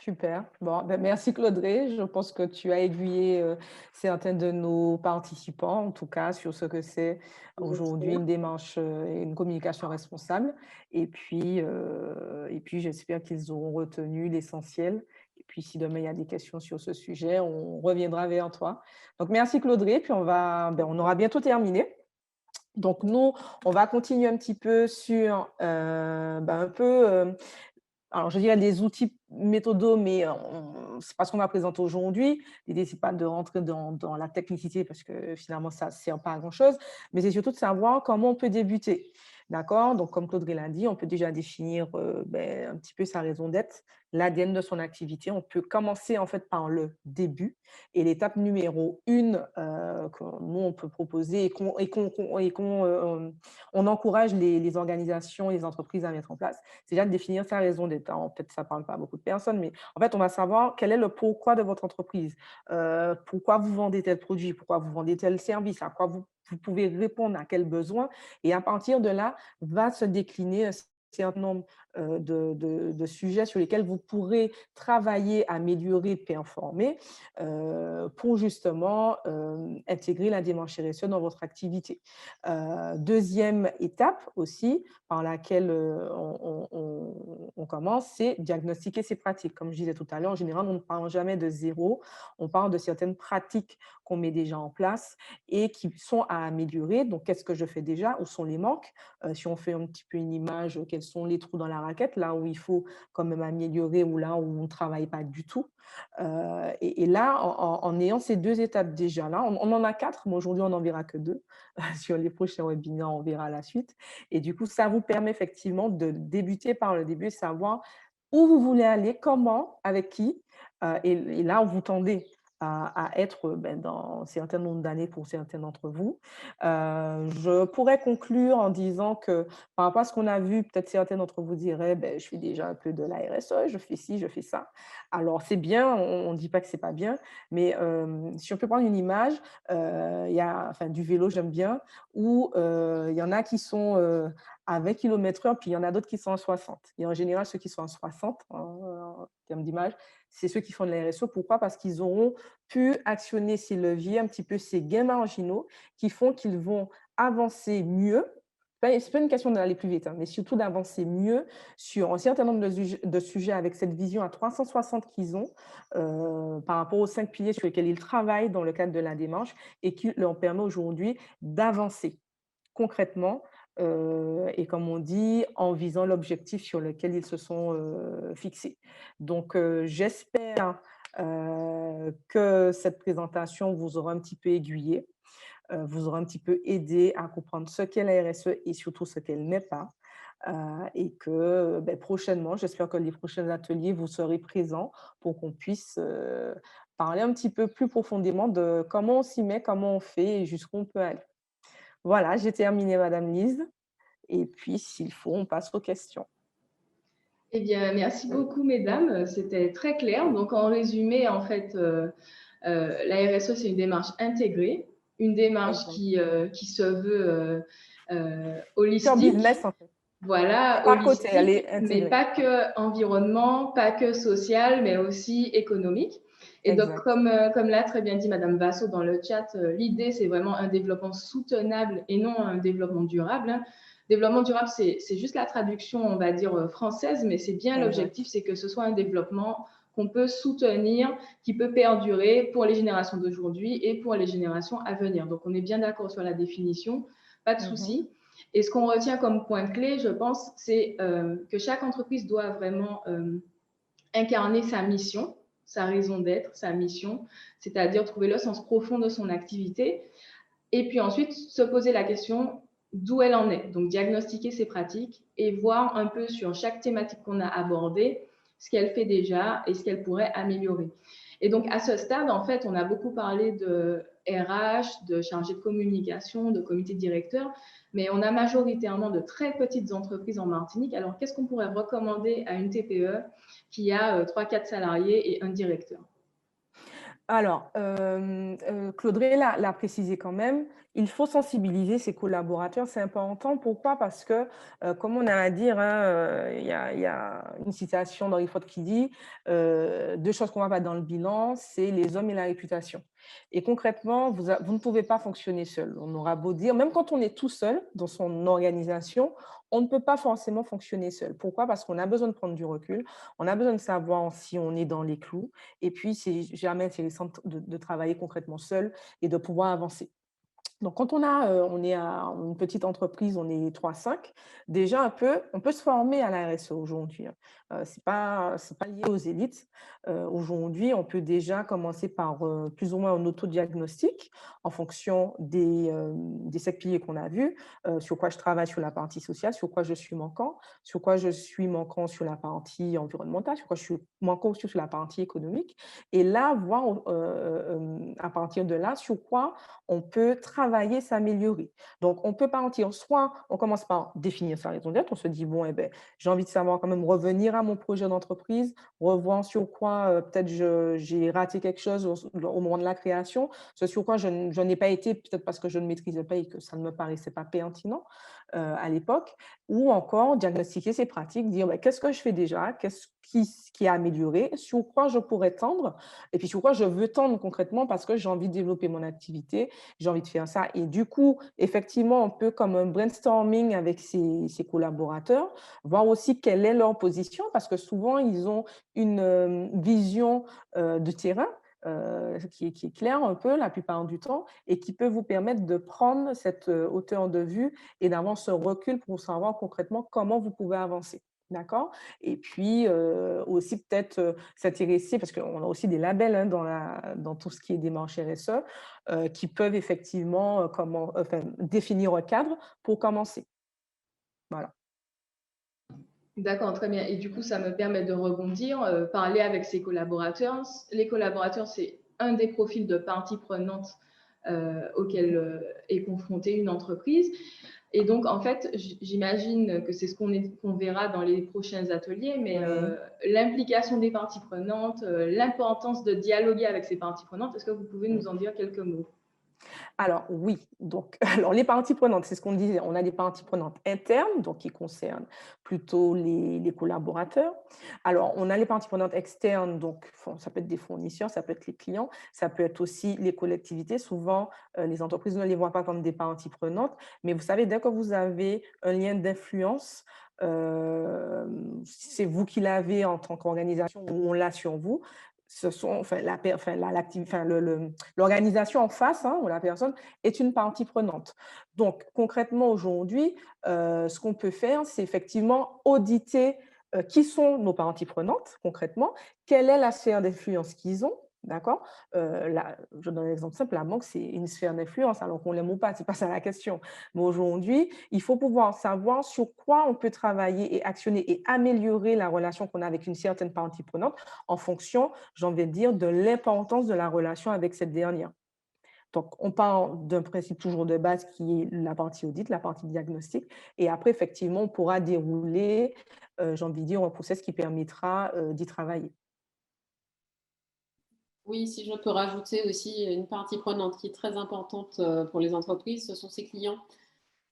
Super. Bon, ben, merci Claudrey. Je pense que tu as aiguillé certains de nos participants, en tout cas, sur ce que c'est aujourd'hui J'espère. une démarche et une communication responsable. Et puis j'espère qu'ils auront retenu l'essentiel. Et puis, si demain il y a des questions sur ce sujet, on reviendra vers toi. Donc, merci Claudrey. Puis, on aura bientôt terminé. Donc, nous, on va continuer un petit peu sur un peu alors, je dirais des outils méthodos, mais c'est pas ce qu'on va présenter aujourd'hui. L'idée, c'est pas de rentrer dans la technicité parce que finalement, ça ne sert pas à grand-chose, mais c'est surtout de savoir comment on peut débuter. D'accord? Donc, comme Claude l'a dit, on peut déjà définir un petit peu sa raison d'être, l'ADN de son activité. On peut commencer en fait par le début. Et l'étape numéro une que nous, on peut proposer on encourage les organisations, les entreprises à mettre en place, c'est déjà de définir sa raison d'être. En fait, ça ne parle pas à beaucoup de personnes, mais en fait, on va savoir quel est le pourquoi de votre entreprise. Pourquoi vous vendez tel produit, pourquoi vous vendez tel service, à quoi vous pouvez répondre à quel besoin. Et à partir de là, va se décliner un certain nombre de sujets sur lesquels vous pourrez travailler, améliorer, performer pour justement intégrer la démarche RSE dans votre activité. Deuxième étape aussi, par laquelle on commence, c'est diagnostiquer ses pratiques. Comme je disais tout à l'heure, en général, on ne parle jamais de zéro, on parle de certaines pratiques qu'on met déjà en place et qui sont à améliorer. Donc, qu'est-ce que je fais déjà? Où sont les manques? Si on fait un petit peu une image, quels sont les trous dans la raquette, là où il faut quand même améliorer ou là où on ne travaille pas du tout. Et là, en ayant ces deux étapes déjà là, on en a quatre, mais aujourd'hui, on n'en verra que deux. Sur les prochains webinaires, on verra la suite. Et du coup, ça vous permet effectivement de débuter par le début, savoir où vous voulez aller, comment, avec qui. Et là, vous tendez à être dans un certain nombre d'années pour certains d'entre vous. Je pourrais conclure en disant que par rapport à ce qu'on a vu, peut-être certains d'entre vous diraient, je fais déjà un peu de la RSE, je fais ci, je fais ça. Alors, c'est bien, on ne dit pas que c'est pas bien, mais si on peut prendre une image, il y a, enfin, du vélo, j'aime bien, où il y en a qui sont à 20 km/h, puis il y en a d'autres qui sont à 60. Et en général, ceux qui sont à 60, en termes d'image, c'est ceux qui font de la RSE. Pourquoi? Parce qu'ils auront pu actionner ces leviers, un petit peu ces gains marginaux, qui font qu'ils vont avancer mieux. Ce n'est pas une question d'aller plus vite, hein, mais surtout d'avancer mieux sur un certain nombre de sujets avec cette vision à 360 qu'ils ont par rapport aux 5 piliers sur lesquels ils travaillent dans le cadre de la démarche et qui leur permet aujourd'hui d'avancer concrètement et comme on dit, en visant l'objectif sur lequel ils se sont fixés. Donc, j'espère que cette présentation vous aura un petit peu aiguillé, vous aura un petit peu aidé à comprendre ce qu'est la RSE et surtout ce qu'elle n'est pas. Et que prochainement, j'espère que les prochains ateliers, vous serez présents pour qu'on puisse parler un petit peu plus profondément de comment on s'y met, comment on fait et jusqu'où on peut aller. Voilà, j'ai terminé, Madame Lise. Et puis, s'il faut, on passe aux questions. Eh bien, merci beaucoup, mesdames. C'était très clair. Donc, en résumé, en fait, la RSE, c'est une démarche intégrée, une démarche Exact. qui se veut Cœur holistique. business, en fait. Voilà, Pas à côté, elle holistique, est mais intégrée. pas que environnement, pas que social, mais aussi économique. Et donc, Exact. comme l'a très bien dit Madame Vasso dans le chat, l'idée, c'est vraiment un développement soutenable et non un développement durable, hein. Développement durable, c'est juste la traduction, on va dire, française, mais c'est bien Exact. l'objectif, c'est que ce soit un développement qu'on peut soutenir, qui peut perdurer pour les générations d'aujourd'hui et pour les générations à venir. Donc, on est bien d'accord sur la définition, pas de Mhm. souci. Et ce qu'on retient comme point clé, je pense, c'est que chaque entreprise doit vraiment incarner sa mission, sa raison d'être, sa mission, c'est-à-dire trouver le sens profond de son activité. Et puis ensuite, se poser la question d'où elle en est. Donc, diagnostiquer ses pratiques et voir un peu sur chaque thématique qu'on a abordée, ce qu'elle fait déjà et ce qu'elle pourrait améliorer. Et donc, à ce stade, en fait, on a beaucoup parlé de RH, de chargé de communication, de comité directeur, mais on a majoritairement de très petites entreprises en Martinique. Alors, qu'est-ce qu'on pourrait recommander à une TPE qui a 3-4 salariés et un directeur? Alors, Claude Rey l'a précisé quand même, il faut sensibiliser ses collaborateurs, c'est important. Pourquoi? Parce que, comme on a à dire, hein, il y a une citation d'Henry Ford qui dit, 2 choses qu'on va pas dans le bilan, c'est les hommes et la réputation. Et concrètement, vous ne pouvez pas fonctionner seul. On aura beau dire, même quand on est tout seul dans son organisation, on ne peut pas forcément fonctionner seul. Pourquoi? Parce qu'on a besoin de prendre du recul, on a besoin de savoir si on est dans les clous et puis c'est jamais intéressant de travailler concrètement seul et de pouvoir avancer. Donc, quand on est à une petite entreprise, on est 3-5, déjà on peut se former à la RSE aujourd'hui, hein. C'est pas lié aux élites. Aujourd'hui, on peut déjà commencer par plus ou moins un autodiagnostic en fonction des 7 piliers qu'on a vus, sur quoi je travaille sur la partie sociale, sur quoi je suis manquant, sur quoi je suis manquant sur la partie environnementale, sur quoi je suis manquant aussi sur la partie économique. Et là, voir à partir de là, sur quoi on peut travailler, s'améliorer. Donc, on peut partir, soit on commence par définir sa raison d'être, on se dit, bon, eh ben, j'ai envie de savoir quand même revenir à mon projet d'entreprise, revoir sur quoi peut-être j'ai raté quelque chose au moment de la création, ce sur quoi je n'ai pas été, peut-être parce que je ne maîtrisais pas et que ça ne me paraissait pas pertinent à l'époque, ou encore diagnostiquer ses pratiques, dire ben, qu'est-ce que je fais déjà, qu'est-ce qui a amélioré, sur quoi je pourrais tendre, et puis sur quoi je veux tendre concrètement parce que j'ai envie de développer mon activité, j'ai envie de faire ça. Et du coup, effectivement, on peut comme un brainstorming avec ses collaborateurs, voir aussi quelle est leur position, parce que souvent, ils ont une vision de terrain qui est claire un peu la plupart du temps et qui peut vous permettre de prendre cette hauteur de vue et d'avoir ce recul pour savoir concrètement comment vous pouvez avancer. D'accord? Et puis aussi peut-être s'intéresser, parce qu'on a aussi des labels hein, dans tout ce qui est démarche RSE, qui peuvent effectivement enfin, définir un cadre pour commencer. Voilà. D'accord, très bien. Et du coup, ça me permet de rebondir, parler avec ses collaborateurs. Les collaborateurs, c'est un des profils de parties prenantes auxquels est confrontée une entreprise. Et donc, en fait, j'imagine que c'est ce qu'on verra dans les prochains ateliers, mais Oui. l'implication des parties prenantes, l'importance de dialoguer avec ces parties prenantes, est-ce que vous pouvez nous en dire quelques mots? Alors oui, donc alors les parties prenantes, c'est ce qu'on disait, on a des parties prenantes internes, donc qui concernent plutôt les collaborateurs. Alors on a les parties prenantes externes, donc ça peut être des fournisseurs, ça peut être les clients, ça peut être aussi les collectivités. Souvent, les entreprises ne les voient pas comme des parties prenantes, mais vous savez, dès que vous avez un lien d'influence, c'est vous qui l'avez en tant qu'organisation ou on l'a sur vous, ce sont, enfin, l'organisation en face, hein, ou la personne, est une partie prenante. Donc, concrètement, aujourd'hui, ce qu'on peut faire, c'est effectivement auditer qui sont nos parties prenantes, concrètement, quelle est la sphère d'influence qu'ils ont, d'accord? Je donne un exemple simple, la banque, c'est une sphère d'influence, alors qu'on l'aime ou pas, c'est pas ça la question. Mais aujourd'hui, il faut pouvoir savoir sur quoi on peut travailler et actionner et améliorer la relation qu'on a avec une certaine partie prenante en fonction, j'ai envie de dire, de l'importance de la relation avec cette dernière. Donc, on part d'un principe toujours de base qui est la partie audit, la partie diagnostic. Et après, effectivement, on pourra dérouler, j'ai envie de dire, un process qui permettra d'y travailler. Oui, si je peux rajouter aussi une partie prenante qui est très importante pour les entreprises, ce sont ses clients.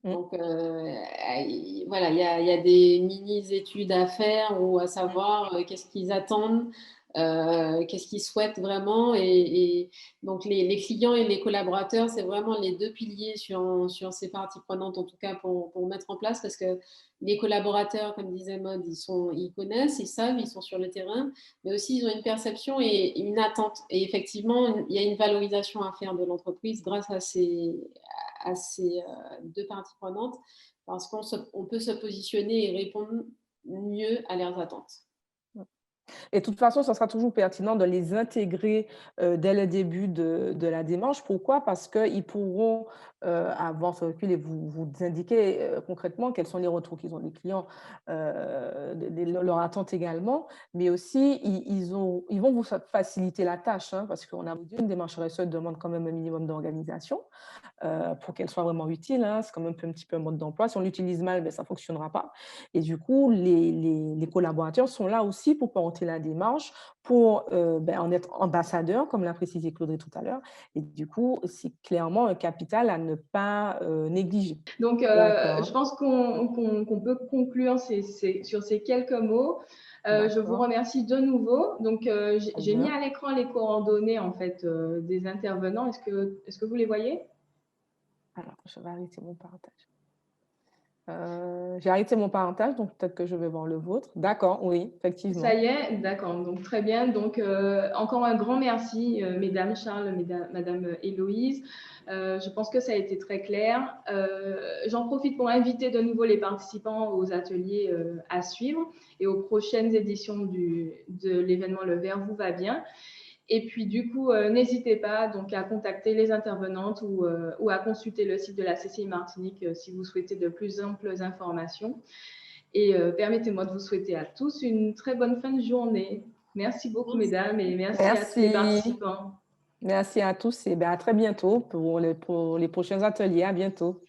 Donc, voilà, il y a des mini-études à faire ou à savoir qu'est-ce qu'ils attendent, qu'est-ce qu'ils souhaitent vraiment. Et donc, les clients et les collaborateurs, c'est vraiment les deux piliers sur ces parties prenantes, en tout cas pour mettre en place, parce que les collaborateurs, comme disait Maud, ils connaissent, ils savent, ils sont sur le terrain, mais aussi ils ont une perception et une attente. Et effectivement, il y a une valorisation à faire de l'entreprise grâce à ces deux parties prenantes, parce qu'on peut se positionner et répondre mieux à leurs attentes. Et de toute façon, ça sera toujours pertinent de les intégrer dès le début de la démarche. Pourquoi? Parce qu'ils pourront avoir ce recul et vous indiquer concrètement quels sont les retours qu'ils ont des clients, leurs attentes également, mais aussi ils vont vous faciliter la tâche, hein, parce qu'on a dit une démarche RSE demande quand même un minimum d'organisation pour qu'elle soit vraiment utile, hein. C'est quand même un petit peu un mode d'emploi. Si on l'utilise mal, ben, ça ne fonctionnera pas. Et du coup, les collaborateurs sont là aussi pour porter la démarche, pour ben, en être ambassadeurs, comme l'a précisé Claudie tout à l'heure. Et du coup, c'est clairement un capital à ne pas négliger. Donc, D'accord. je pense qu'on peut conclure sur ces quelques mots. Je vous remercie de nouveau. Donc, j'ai mis à l'écran les coordonnées en fait, des intervenants. Est-ce que vous les voyez? Alors, je vais arrêter mon partage. J'ai arrêté mon partage, donc peut-être que je vais voir le vôtre. D'accord, oui, effectivement. Ça y est, d'accord, donc très bien. Donc, encore un grand merci, mesdames Charles, madame Héloïse. Je pense que ça a été très clair. J'en profite pour inviter de nouveau les participants aux ateliers à suivre et aux prochaines éditions de l'événement Le Vert vous va bien. Et puis, du coup, n'hésitez pas donc, à contacter les intervenantes ou à consulter le site de la CCI Martinique si vous souhaitez de plus amples informations. Et permettez-moi de vous souhaiter à tous une très bonne fin de journée. Merci beaucoup, mesdames, et merci à tous les participants. Merci à tous et bien à très bientôt pour les prochains ateliers. À bientôt.